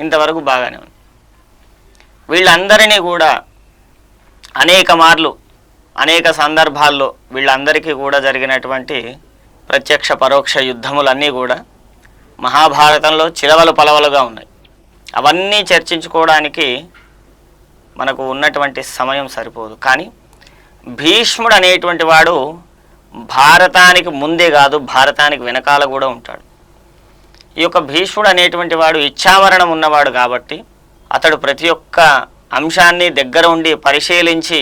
ఇంతవరకు బాగానే ఉంది. వీళ్ళందరినీ కూడా అనేక మార్లు, అనేక సందర్భాల్లో వీళ్ళందరికీ కూడా జరిగినటువంటి ప్రత్యక్ష పరోక్ష యుద్ధములన్నీ కూడా మహాభారతంలో చిలవలు పలవలుగా ఉన్నాయి. అవన్నీ చర్చించుకోవడానికి మనకు ఉన్నటువంటి సమయం సరిపోదు. కానీ భీష్ముడు అనేటువంటి వాడు భారతానికి ముందే కాదు, భారతానికి వెనకాల కూడా ఉంటాడు. ఈ యొక్క భీష్ముడు అనేటువంటి వాడు ఇచ్ఛామరణం ఉన్నవాడు కాబట్టి అతడు ప్రతి ఒక్క అంశాన్ని దగ్గర ఉండి పరిశీలించి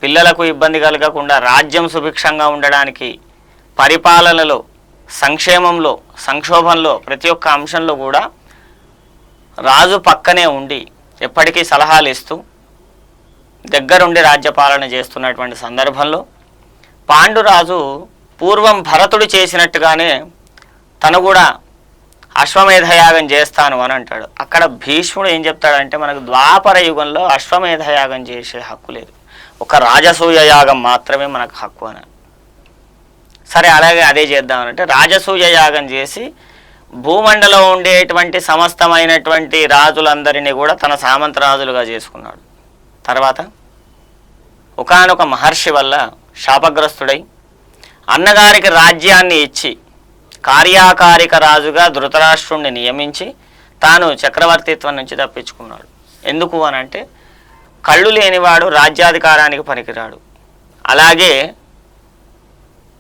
పిల్లలకు ఇబ్బంది కలగకుండా రాజ్యం సుభిక్షంగా ఉండడానికి, పరిపాలనలో, సంక్షేమంలో, సంక్షోభంలో ప్రతి ఒక్క అంశంలో కూడా రాజు పక్కనే ఉండి ఎప్పటికీ సలహాలు ఇస్తూ దగ్గరుండి రాజ్యపాలన చేస్తున్నటువంటి సందర్భంలో పాండురాజు పూర్వం భరతుడు చేసినట్టుగానే తను కూడా అశ్వమేధయాగం చేస్తాను అని అంటాడు. అక్కడ భీష్ముడు ఏం చెప్తాడంటే మనకు ద్వాపర యుగంలో అశ్వమేధయాగం చేసే హక్కు లేదు, ఒక రాజసూయ యాగం మాత్రమే మనకు హక్కు అని. సరే అలాగే అదే చేద్దామనంటే రాజసూయ యాగం చేసి భూమండలం ఉండేటువంటి సమస్తమైనటువంటి రాజులందరినీ కూడా తన సామంత రాజులుగా చేసుకున్నాడు. తర్వాత ఒకానొక మహర్షి వల్ల శాపగ్రస్తుడై అన్నగారికి రాజ్యాన్ని ఇచ్చి కార్యాకారిక రాజుగా ధృతరాష్ట్రుణ్ణి నియమించి తాను చక్రవర్తిత్వం నుంచి తప్పించుకున్నాడు. ఎందుకు అనంటే కళ్ళు లేనివాడు రాజ్యాధికారానికి పనికిరాడు, అలాగే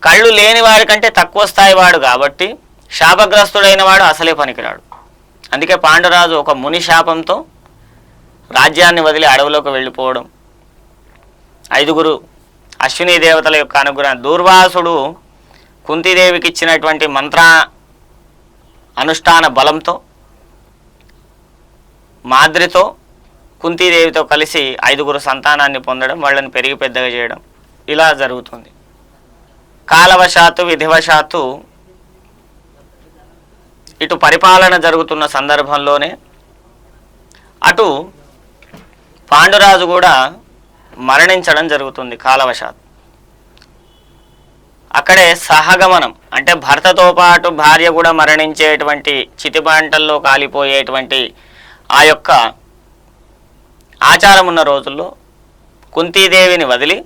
కళ్ళు లేని వాడి కంటే తక్కువ స్థాయి వాడు కాబట్టి శాపగ్రస్తుడైన వాడు అసలే పనికిరాడు. అందుకే పాండురాజు ఒక ముని శాపంతో రాజ్యాన్ని వదిలి అడవులోకి వెళ్ళిపోవడం, 5 అశ్విని దేవతల యొక్క అనుగ్రహం, దూర్వాసుడు కుంతీదేవికి ఇచ్చినటువంటి మంత్ర అనుష్ఠాన బలంతో మాద్రితో కుంతీదేవితో కలిసి 5 సంతానాన్ని పొందడం, వాళ్ళని పెరిగి పెద్దగా చేయడం ఇలా జరుగుతుంది. కాలవశాత్తు విధివశాత్తు ఇటు పరిపాలన జరుగుతున్న సందర్భంలోనే అటు పాండురాజు కూడా మరణించడం జరుగుతుంది కాలవశాత్తు. అక్కడే సహగమనం అంటే భర్తతో పాటు భార్య కూడా మరణించేటువంటి చితిబంటల్లో కాలిపోయేటువంటి ఆ యొక్క ఆచారం ఉన్న రోజుల్లో కుంతీదేవిని వదిలి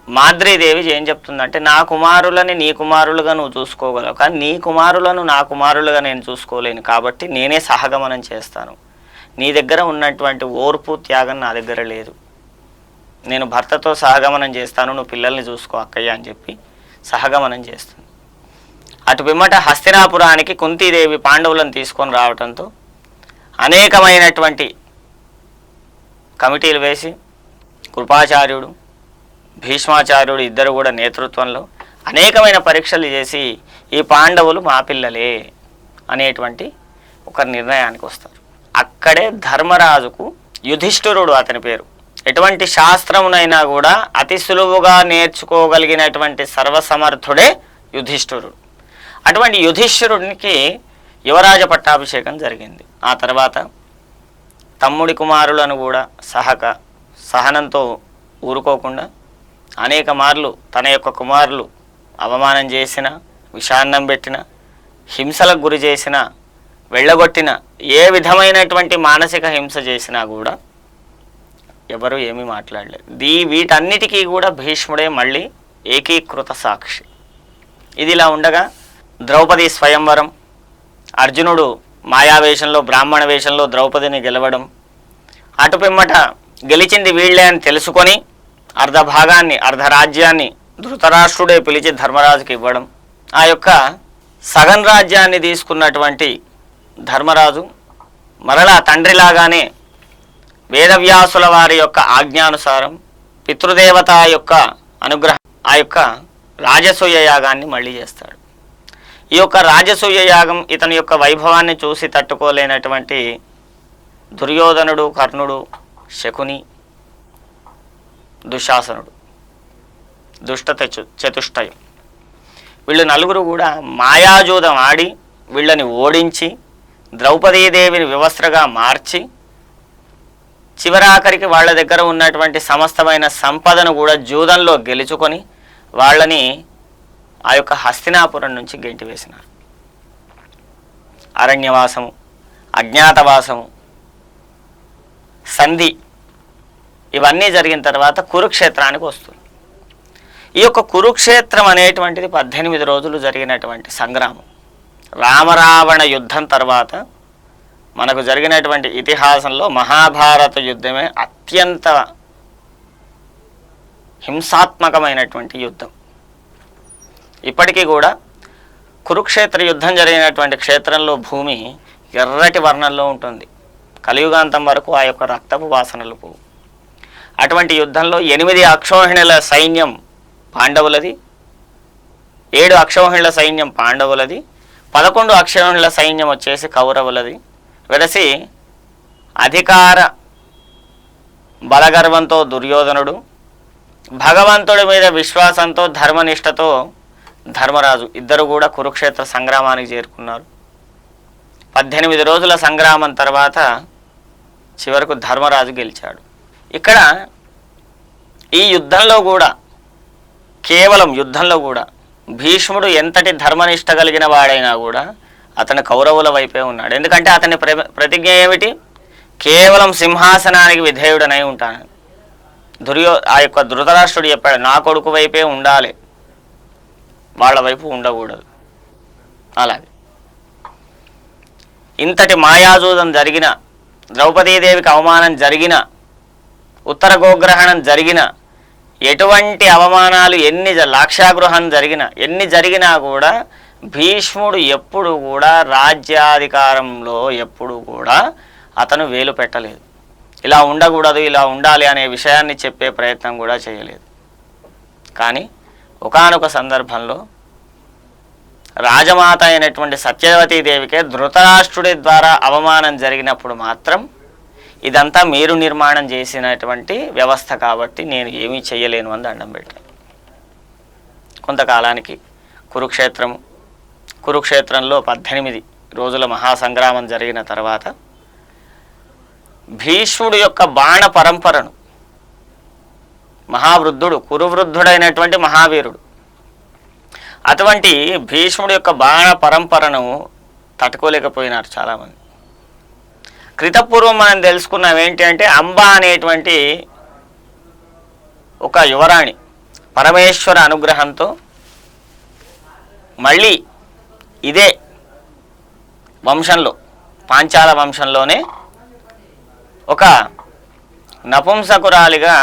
మాద్రీదేవి ఏం చెప్తుందంటే నా కుమారులని నీ కుమారులుగా నువ్వు చూసుకోగలవు, కానీ నీ కుమారులను నా కుమారులుగా నేను చూసుకోలేను, కాబట్టి నేనే సహగమనం చేస్తాను, నీ దగ్గర ఉన్నటువంటి ఓర్పు త్యాగం నా దగ్గర లేదు, నేను భర్తతో సహగమనం చేస్తాను, నువ్వు పిల్లల్ని చూసుకో అక్కయ్య అని చెప్పి సహగమనం చేస్తుంది. అటు పిమ్మట హస్తినాపురానికి కుంతీదేవి పాండవులను తీసుకొని రావడంతో అనేకమైనటువంటి కమిటీలు వేసి కృపాచార్యుడు భీష్మాచార్యుడు ఇద్దరు కూడా నేతృత్వంలో అనేకమైన పరీక్షలు చేసి ఈ పాండవులు మా పిల్లలే అనేటువంటి ఒక నిర్ణయానికి వస్తారు. అక్కడే ధర్మరాజుకు యుధిష్ఠిరుడు అతని పేరు, ఎటువంటి శాస్త్రమునైనా కూడా అతి సులువుగా నేర్చుకోగలిగినటువంటి సర్వసమర్థుడే యుధిష్ఠిరుడు. అటువంటి యుధిష్ఠిరుడికి యువరాజ పట్టాభిషేకం జరిగింది. ఆ తర్వాత తమ్ముడి కుమారులను కూడా సహనంతో ఊరుకోకుండా అనేక మార్లు తన యొక్క కుమారులు అవమానం చేసిన, విషాన్నం పెట్టిన, హింసలకు గురి చేసిన, వెళ్ళగొట్టిన, ఏ విధమైనటువంటి మానసిక హింస చేసినా కూడా ఎవరు ఏమీ మాట్లాడలేదు. వీటన్నిటికీ కూడా భీష్ముడే మళ్ళీ ఏకీకృత సాక్షి. ఇది ఇలా ఉండగా ద్రౌపది స్వయంవరం, అర్జునుడు మాయావేషంలో బ్రాహ్మణ వేషంలో ద్రౌపదిని గెలవడం, అటు పిమ్మట గెలిచింది వీళ్లే అని తెలుసుకొని అర్ధరాజ్యాన్ని ధృతరాష్ట్రుడే పిలిచి ధర్మరాజుకి ఇవ్వడం, ఆ యొక్క సగం రాజ్యాన్ని తీసుకున్నటువంటి ధర్మరాజు మరలా తండ్రిలాగానే వేదవ్యాసుల వారి యొక్క ఆజ్ఞానుసారం పితృదేవత యొక్క అనుగ్రహం ఆ యొక్క రాజసూయ యాగాన్ని మళ్ళీ చేస్తాడు. ఈ యొక్క రాజసూయ యాగం ఇతని యొక్క వైభవాన్ని చూసి తట్టుకోలేనటువంటి దుర్యోధనుడు, కర్ణుడు, శకుని, దుశ్శాసనుడు, దుష్ట చతుష్టయం, వీళ్ళు నలుగురు కూడా మాయాజూదం ఆడి వీళ్ళని ఓడించి ద్రౌపదీదేవిని వివస్త్రగా మార్చి చివరాఖరికి వాళ్ళ దగ్గర ఉన్నటువంటి సమస్తమైన సంపదను కూడా జూదంలో గెలుచుకొని వాళ్ళని ఆ యొక్క హస్తినాపురం నుంచి గెంటివేసినారు. అరణ్యవాసము, అజ్ఞాతవాసము, సంధి ఇవన్నీ జరిగిన తర్వాత కురుక్షేత్రానికి వస్తుంది. ఈ యొక్క కురుక్షేత్రం అనేటువంటిది 18 రోజులు జరిగినటువంటి సంగ్రామం. రామరావణ యుద్ధం తర్వాత మనకు జరిగినటువంటి ఇతిహాసంలో మహాభారత యుద్ధమే అత్యంత హింసాత్మకమైనటువంటి యుద్ధం. ఇప్పటికీ కూడా కురుక్షేత్ర యుద్ధం జరిగినటువంటి క్షేత్రంలో భూమి ఎర్రటి వర్ణంలో ఉంటుంది. కలియుగాంతం వరకు ఆ యొక్క రక్తపు వాసనలు పోవు. అటువంటి యుద్ధంలో 8 అక్షౌహిణుల సైన్యం పాండవులది, 7 అక్షౌహిణుల సైన్యం పాండవులది, 11 అక్షౌహిణుల సైన్యం వచ్చేసి కౌరవులది. వెరసి అధికార బలగర్వంతో దుర్యోధనుడు, భగవంతుడి మీద విశ్వాసంతో ధర్మనిష్టతో ధర్మరాజు ఇద్దరు కూడా కురుక్షేత్ర సంగ్రామానికి చేరుకున్నారు. 18 రోజుల సంగ్రామం తర్వాత చివరకు ధర్మరాజు గెలిచాడు. ఇక్కడ ఈ యుద్ధంలో కూడా, కేవలం యుద్ధంలో కూడా భీష్ముడు ఎంతటి ధర్మనిష్ట కలిగిన వాడైనా కూడా అతను కౌరవుల వైపే ఉన్నాడు. ఎందుకంటే అతని ప్రతిజ్ఞ ఏమిటి? కేవలం సింహాసనానికి విధేయుడనై ఉంటాను. ఆ యొక్క ధృతరాష్ట్రుడు చెప్పాడు, నా కొడుకు వైపే ఉండాలి, వాళ్ళ వైపు ఉండకూడదు. అలాగే ఇంతటి మాయాజూదం జరిగిన, ద్రౌపదీదేవికి అవమానం జరిగిన, ఉత్తర గోగ్రహణం జరిగిన, ఎటువంటి అవమానాలు లాక్షాగృహం జరిగిన, ఎన్ని జరిగినా కూడా భీష్ముడు ఎప్పుడు కూడా రాజ్యాధికారంలో ఎప్పుడు కూడా అతను వేలు పెట్టలేదు. ఇలా ఉండకూడదు, ఇలా ఉండాలి అనే విషయాన్ని చెప్పే ప్రయత్నం కూడా చేయలేదు. కానీ ఒకానొక సందర్భంలో రాజమాత అయినటువంటి సత్యవతీదేవికే ధృతరాష్ట్రుడి ద్వారా అవమానం జరిగినప్పుడు మాత్రం ఇదంతా మీరు నిర్మాణం చేసినటువంటి వ్యవస్థ కాబట్టి నేను ఏమీ చేయలేను అని దండం పెట్టాను. కొంతకాలానికి కురుక్షేత్రంలో 18 రోజుల మహాసంగ్రామం జరిగిన తర్వాత భీష్ముడు యొక్క బాణ పరంపరను, మహావృద్ధుడు, కురువృద్ధుడైనటువంటి మహావీరుడు, అటువంటి భీష్ముడి యొక్క బాణ పరంపరను తట్టుకోలేకపోయినారు చాలామంది. క్రితపూర్వం మనం తెలుసుకున్నాం ఏంటి అంటే, అంబ అనేటువంటి ఒక యువరాణి పరమేశ్వర అనుగ్రహంతో మళ్ళీ ఇదే వంశంలో, పాంచాల వంశంలోనే ఒక నపుంసకురాలిగా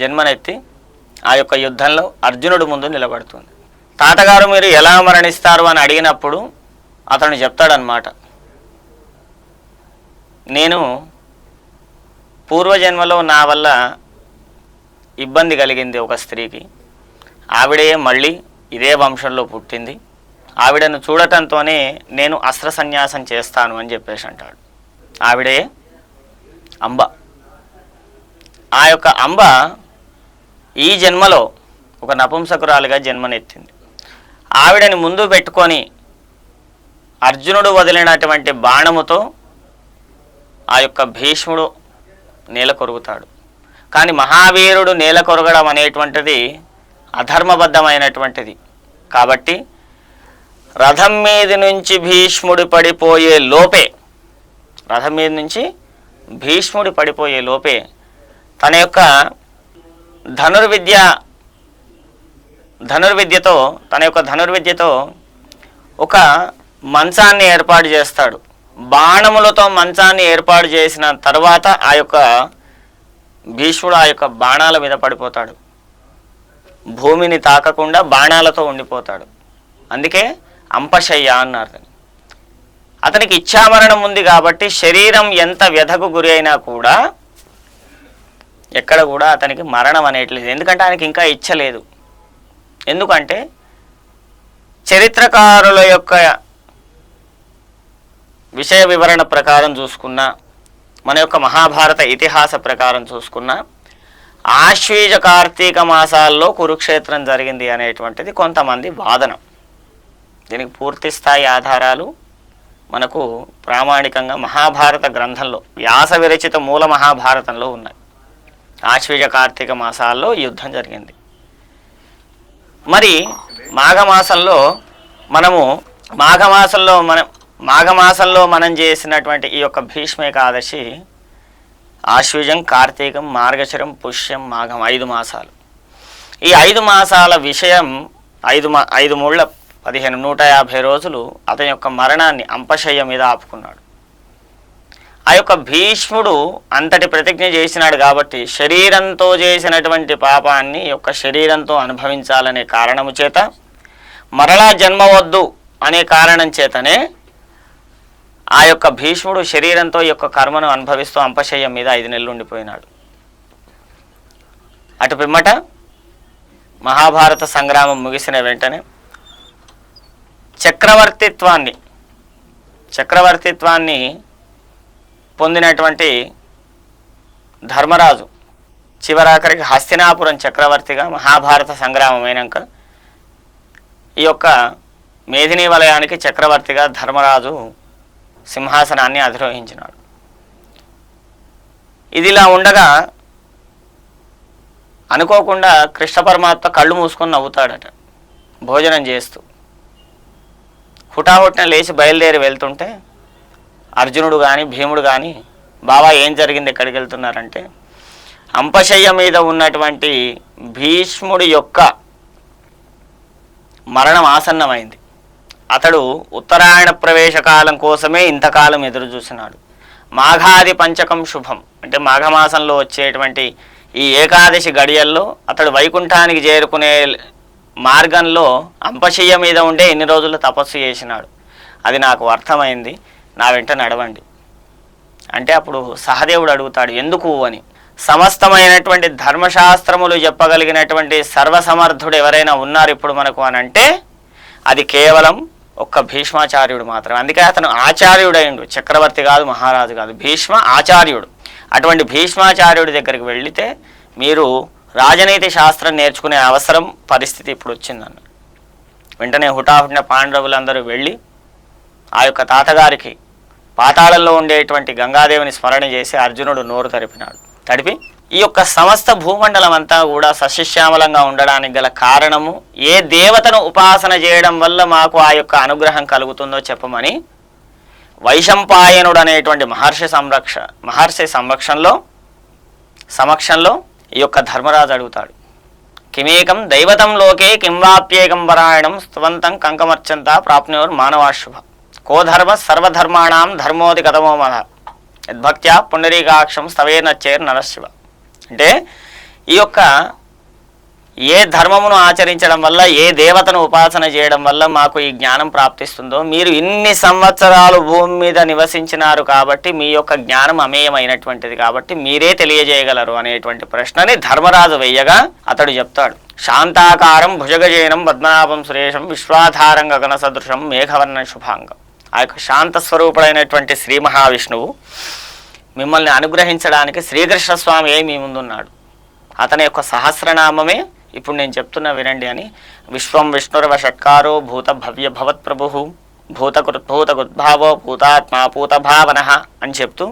జన్మనెత్తి ఆ యొక్క యుద్ధంలో అర్జునుడి ముందు నిలబడుతుంది. తాతగారు మీరు ఎలా మరణిస్తారు అని అడిగినప్పుడు అతను చెప్తాడనమాట, నేను పూర్వజన్మలో నా వల్ల ఇబ్బంది కలిగింది ఒక స్త్రీకి, ఆవిడే మళ్ళీ ఇదే వంశంలో పుట్టింది, ఆవిడను చూడటంతోనే నేను అస్త్ర సన్యాసం చేస్తాను అని చెప్పేసి అంటాడు. ఆవిడే అంబ. ఆ యొక్క అంబ ఈ జన్మలో ఒక నపుంసకురాలుగా జన్మనెత్తింది. ఆవిడని ముందు పెట్టుకొని అర్జునుడు వదిలినటువంటి బాణముతో ఆ యొక్క భీష్ముడు నేల కొరుగుతాడు. కానీ మహావీరుడు నేల కొరగడం అనేటువంటిది అధర్మబద్ధమైనటువంటిది కాబట్టి రథం మీద నుంచి భీష్ముడు పడిపోయే లోపే తన యొక్క ధనుర్విద్యతో ఒక మంచాన్ని ఏర్పాటు చేస్తాడు. బాణములతో మంచాన్ని ఏర్పాటు చేసిన తర్వాత ఆ యొక్క భీష్ముడు ఆ యొక్క బాణాల మీద పడిపోతాడు. భూమిని తాకకుండా బాణాలతో ఉండిపోతాడు. అందుకే అంపశయ్య అన్నారు. అతనికి ఇచ్ఛామరణం ఉంది కాబట్టి శరీరం ఎంత వ్యధకు గురి అయినా కూడా ఎక్కడ కూడా అతనికి మరణం అనేట్లేదు. ఎందుకంటే ఆయనకి ఇంకా ఇచ్చలేదు. ఎందుకంటే చరిత్రకారుల యొక్క విషయ వివరణ ప్రకారం చూసుకున్నా, మన యొక్క మహాభారత ఇతిహాస ప్రకారం చూసుకున్నా, ఆశ్వీజ కార్తీక మాసాల్లో కురుక్షేత్రం జరిగింది అనేటువంటిది కొంతమంది వాదన. దీనికి పూర్తి స్థాయి ఆధారాలు మనకు ప్రామాణికంగా మహాభారత గ్రంథంలో, వ్యాస విరచిత మూల మహాభారతంలో ఉన్నాయి. ఆశ్వీజ కార్తీక మాసాల్లో యుద్ధం జరిగింది. మరి మాఘమాసంలో మనం చేసినటువంటి ఈ యొక్క భీష్మ ఏకాదశి ఆశ్వీజం, కార్తీకం, మార్గశిరం, పుష్యం, మాఘం 5 మాసాలు. ఈ 5 మాసాల విషయం 5 మూళ్ళ 150 రోజులు అతని యొక్క మరణాన్ని అంపశయ్య మీద ఆపుకున్నాడు. ఆ యొక్క భీష్ముడు అంతటి ప్రతిజ్ఞ చేసినాడు కాబట్టి శరీరంతో చేసినటువంటి పాపాన్ని యొక్క శరీరంతో అనుభవించాలనే కారణము చేత, మరలా జన్మ వద్దు అనే కారణం చేతనే ఆ యొక్క భీష్ముడు శరీరంతో ఈ యొక్క కర్మను అనుభవిస్తూ అంపశయ్య మీద 5 నెలలు ఉండిపోయినాడు. అటు పిమ్మట మహాభారత సంగ్రామం ముగిసిన వెంటనే చక్రవర్తిత్వాన్ని పొందినటువంటి ధర్మరాజు చివరాఖరికి హస్తినాపురం చక్రవర్తిగా మహాభారత సంగ్రామం అయినాక ఈ యొక్క మేదినీ వలయానికి చక్రవర్తిగా ధర్మరాజు సింహాసనాన్ని అధిరోహించినాడు. ఇదిలా ఉండగా అనుకోకుండా కృష్ణ పరమాత్మ కళ్ళు మూసుకొని నవ్వుతాడట భోజనం చేస్తూ. హుటాహుటిన లేచి బయలుదేరి వెళ్తుంటే అర్జునుడు కానీ భీముడు కానీ బాబా ఏం జరిగింది, ఎక్కడికి వెళ్తున్నారంటే, అంపశయ్య మీద ఉన్నటువంటి భీష్ముడి యొక్క మరణం ఆసన్నమైంది. అతడు ఉత్తరాయణ ప్రవేశ కాలం కోసమే ఇంతకాలం ఎదురు చూసినాడు. మాఘాది పంచకం శుభం అంటే మాఘమాసంలో వచ్చేటువంటి ఈ ఏకాదశి గడియల్లో అతడు వైకుంఠానికి చేరుకునే మార్గంలో అంపశయ్య మీద ఉండే ఇన్ని రోజులు తపస్సు చేసినాడు. అది నాకు అర్థమైంది, నా వెంట నడవండి అంటే అప్పుడు సహదేవుడు అడుగుతాడు ఎందుకు అని. సమస్తమైనటువంటి ధర్మశాస్త్రములు చెప్పగలిగినటువంటి సర్వసమర్థుడు ఎవరైనా ఉన్నారు ఇప్పుడు మనకు అని అంటే అది కేవలం ఒక్క భీష్మాచార్యుడు మాత్రమే. అందుకే అతను ఆచార్యుడైండు, చక్రవర్తి కాదు, మహారాజు కాదు, భీష్మ ఆచార్యుడు. అటువంటి భీష్మాచార్యుడి దగ్గరికి వెళితే మీరు రాజనీతి శాస్త్రం నేర్చుకునే అవసరం పరిస్థితి ఇప్పుడు వచ్చిందన్న. వెంటనే హుటాహుటిన పాండవులందరూ వెళ్ళి ఆ యొక్క తాతగారికి పాతాళంలో ఉండేటువంటి గంగాదేవిని స్మరణ చేసి అర్జునుడు నోరు తడిపి ఈ యొక్క సమస్త భూమండలం అంతా కూడా సస్యశ్యామలంగా ఉండడానికి గల కారణము ఏ దేవతను ఉపాసన చేయడం వల్ల మాకు ఆ యొక్క అనుగ్రహం కలుగుతుందో చెప్పమని వైశంపాయనుడు అనేటువంటి మహర్షి సమక్షంలో ఈ యొక్క ధర్మరాజు అడుగుతాడు. కిమేకం దైవతం లోకే కింవాప్యేకం పరాయణం స్తవంతం కంకమర్చంత ప్రాప్నోర్ మానవాశుభ కో ధర్మ సర్వధర్మాణం ధర్మోది కథమో మహ యద్భక్త్యా పుండరీకాక్షం స్తవేనచ్చేర్ నరశివ. అంటే ఈ యొక్క ఏ ధర్మమును ఆచరించడం వల్ల ఏ దేవతను ఉపాసన చేయడం వల్ల మాకు ఈ జ్ఞానం ప్రాప్తిస్తుందో, మీరు ఇన్ని సంవత్సరాలు భూమి మీద నివసించినారు కాబట్టి మీ యొక్క జ్ఞానం అమేయమైనటువంటిది కాబట్టి మీరే తెలియజేయగలరు అనేటువంటి ప్రశ్నని ధర్మరాజు వెయ్యగా అతడు చెప్తాడు. శాంతాకారం భుజగజేనం పద్మనాభం సురేషం విశ్వాధారం గగన సదృశం మేఘవర్ణ శుభాంగం. ఆ యొక్క శాంత స్వరూపుడైనటువంటి శ్రీ మహావిష్ణువు మిమ్మల్ని అనుగ్రహించడానికి శ్రీకృష్ణ స్వామి మీ ముందున్నాడు. అతని యొక్క సహస్రనామమే ఇప్పుడు నేను చెప్తున్నా వినండి అని. విశ్వం విష్ణుర్వ షట్కారో భూత భవ్య భవత్ ప్రభు భూతకృద్భావో భూతాత్మా భూతభావన అని చెప్తూ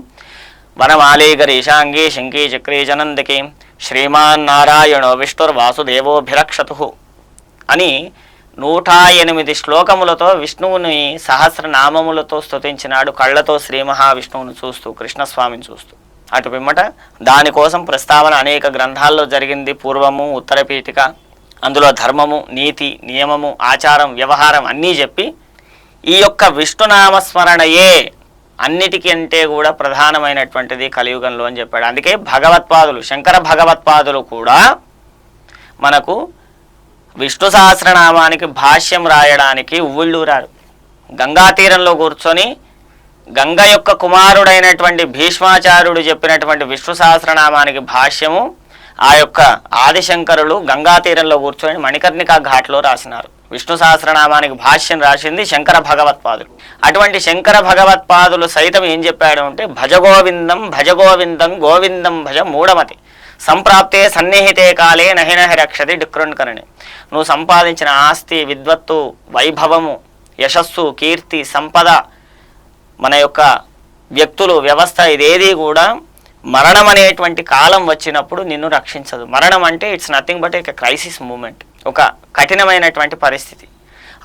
వనమాలీగరీశాంగీ శంకీ చక్రీ జనందకి శ్రీమాన్ నారాయణో విష్ణుర్వాసుదేవోభిరక్షతు అని 108 శ్లోకములతో విష్ణువుని సహస్రనామములతో స్తుతించినాడు, కళ్ళతో శ్రీ మహావిష్ణువును చూస్తూ, కృష్ణస్వామిని చూస్తూ. అటు పిమ్మట దానికోసం ప్రస్తావన అనేక గ్రంథాల్లో జరిగింది. పూర్వము, ఉత్తరపీఠిక, అందులో ధర్మము, నీతి, నియమము, ఆచారం, వ్యవహారం అన్నీ చెప్పి ఈ యొక్క విష్ణునామస్మరణయే అన్నిటికీ అంటే కూడా ప్రధానమైనటువంటిది కలియుగంలో అని చెప్పాడు. అందుకే భగవత్పాదులు, శంకర భగవత్పాదులు కూడా మనకు విష్ణు సహస్రనామానికి భాష్యం రాయడానికి ఉవ్విళ్ళూరారు. గంగా తీరంలో కూర్చొని గంగ యొక్క కుమారుడైనటువంటి భీష్మాచార్యుడు చెప్పినటువంటి విష్ణు సహస్రనామానికి భాష్యము ఆ యొక్క ఆదిశంకరులు గంగా తీరంలో కూర్చొని మణికర్ణికా ఘాట్లో రాసినారు. విష్ణు సహస్రనామానికి భాష్యం రాసింది శంకర భగవత్పాదులు. అటువంటి శంకర భగవత్పాదులు సైతం ఏం చెప్పాడు అంటే భజగోవిందం భజగోవిందం గోవిందం భజ మూఢమతి సంప్రాప్తే సన్నిహితే కాలే నహినహి రక్షతి డిక్రుణ్కరణి. నువ్వు సంపాదించిన ఆస్తి, విద్వత్తు, వైభవము, యశస్సు, కీర్తి, సంపద, మన యొక్క వ్యక్తులు, వ్యవస్థ ఇదేది కూడా మరణం అనేటువంటి కాలం వచ్చినప్పుడు నిన్ను రక్షించదు. మరణం అంటే ఇట్స్ నథింగ్ బట్ ఒక క్రైసిస్ మూమెంట్, ఒక కఠినమైనటువంటి పరిస్థితి.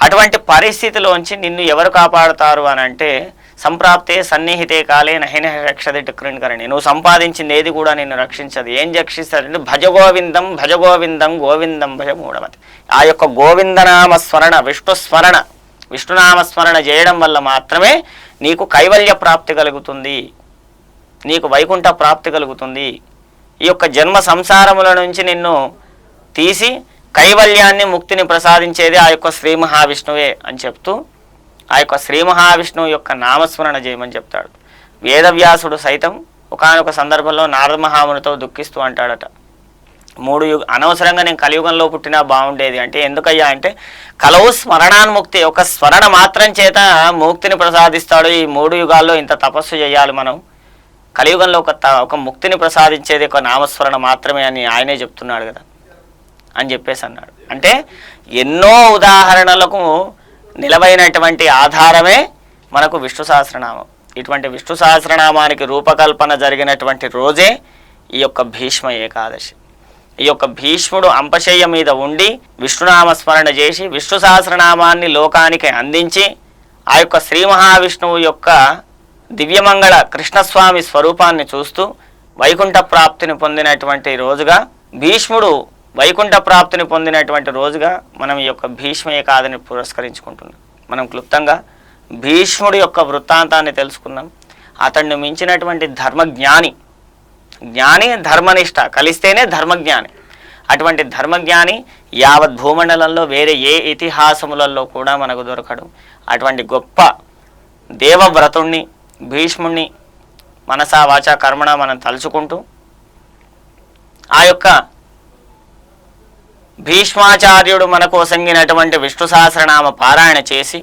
అటువంటి పరిస్థితిలోంచి నిన్ను ఎవరు కాపాడుతారు అని అంటే సంప్రాప్తే సన్నిహితే కాలే నహిన రక్షతి డిక్రుణ్కరణి. నువ్వు సంపాదించింది ఏది కూడా నిన్ను రక్షించదు. ఏం రక్షిస్తారంటే భజగోవిందం భజగోవిందం గోవిందం భజ మూఢమతి. ఆ యొక్క గోవిందనామస్మరణ, విష్ణుస్మరణ, విష్ణునామస్మరణ చేయడం వల్ల మాత్రమే నీకు కైవల్య ప్రాప్తి కలుగుతుంది, నీకు వైకుంఠ ప్రాప్తి కలుగుతుంది. ఈ యొక్క జన్మ సంసారముల నుంచి నిన్ను తీసి కైవల్యాన్ని, ముక్తిని ప్రసాదించేది ఆ యొక్క శ్రీ మహావిష్ణువే అని చెప్తూ ఆ యొక్క శ్రీ మహావిష్ణువు యొక్క నామస్మరణ చేయమని చెప్తాడు. వేదవ్యాసుడు సైతం ఒకానొక సందర్భంలో నారద మహామునితో దుఃఖిస్తూ అంటాడట, అనవసరంగా నేను కలియుగంలో పుట్టినా బాగుండేది అంటే. ఎందుకయ్యా అంటే కలవు స్మరణాన్ముక్తి, ఒక స్మరణ మాత్రం చేత ముక్తిని ప్రసాదిస్తాడు. ఈ 3 యుగాల్లో ఇంత తపస్సు చేయాలి మనం, కలియుగంలో ఒక ముక్తిని ప్రసాదించేది ఒక నామస్మరణ మాత్రమే అని ఆయనే చెప్తున్నాడు కదా అని చెప్పేసి అన్నాడు. అంటే ఎన్నో ఉదాహరణలకు నిలవైనటువంటి ఆధారమే మనకు విష్ణు సహస్రనామం. ఇటువంటి విష్ణు సహస్రనామానికి రూపకల్పన జరిగినటువంటి రోజే ఈ యొక్క భీష్మ ఏకాదశి. ఈ యొక్క భీష్ముడు అంపశయ్య మీద ఉండి విష్ణునామస్మరణ చేసి విష్ణు సహస్రనామాన్ని లోకానికి అందించి ఆ యొక్క శ్రీ మహావిష్ణువు యొక్క దివ్యమంగళ కృష్ణస్వామి స్వరూపాన్ని చూస్తూ వైకుంఠ ప్రాప్తిని పొందినటువంటి రోజుగా, భీష్ముడు వైకుంఠ ప్రాప్తిని పొందినటువంటి రోజుగా మనం ఈ యొక్క భీష్మ ఏకాదశిని పురస్కరించుకుంటున్నాం. మనం క్లుప్తంగా భీష్ముడి యొక్క వృత్తాంతాన్ని తెలుసుకున్నాం. అతన్ని మించినటువంటి ధర్మజ్ఞాని, జ్ఞాని ధర్మనిష్ట కలిస్తేనే ధర్మజ్ఞాని. అటువంటి ధర్మజ్ఞాని యావత్ భూమండలంలో వేరే ఏ ఇతిహాసములలో కూడా మనకు దొరకడు. అటువంటి గొప్ప దేవవ్రతుణ్ణి భీష్ముణ్ణి మనసా వాచా కర్మణ మనం తలుచుకుంటూ ఆ యొక్క భీష్మాచార్యుడు మనకు ఒసంగినటువంటి విష్ణు సహస్రనామ పారాయణ చేసి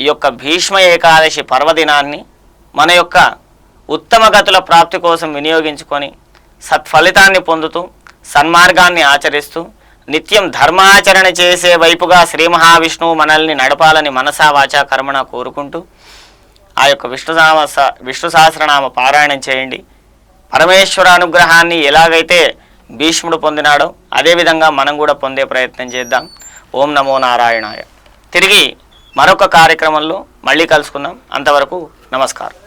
ఈ యొక్క భీష్మ ఏకాదశి పర్వదినాన్ని మన యొక్క ఉత్తమ గతుల ప్రాప్తి కోసం వినియోగించుకొని సత్ఫలితాన్ని పొందుతూ సన్మార్గాన్ని ఆచరిస్తూ నిత్యం ధర్మాచరణ చేసే వైపుగా శ్రీ మహావిష్ణువు మనల్ని నడపాలని మనసా వాచా కర్మణ కోరుకుంటూ ఆ యొక్క విష్ణు సహస్రనామ పారాయణం చేయండి. పరమేశ్వర అనుగ్రహాన్ని ఎలాగైతే భీష్ముడు పొందినాడో అదేవిధంగా మనం కూడా పొందే ప్రయత్నం చేద్దాం. ఓం నమో నారాయణాయ. తిరిగి మరొక కార్యక్రమంలో మళ్ళీ కలుసుకుందాం. అంతవరకు నమస్కారం.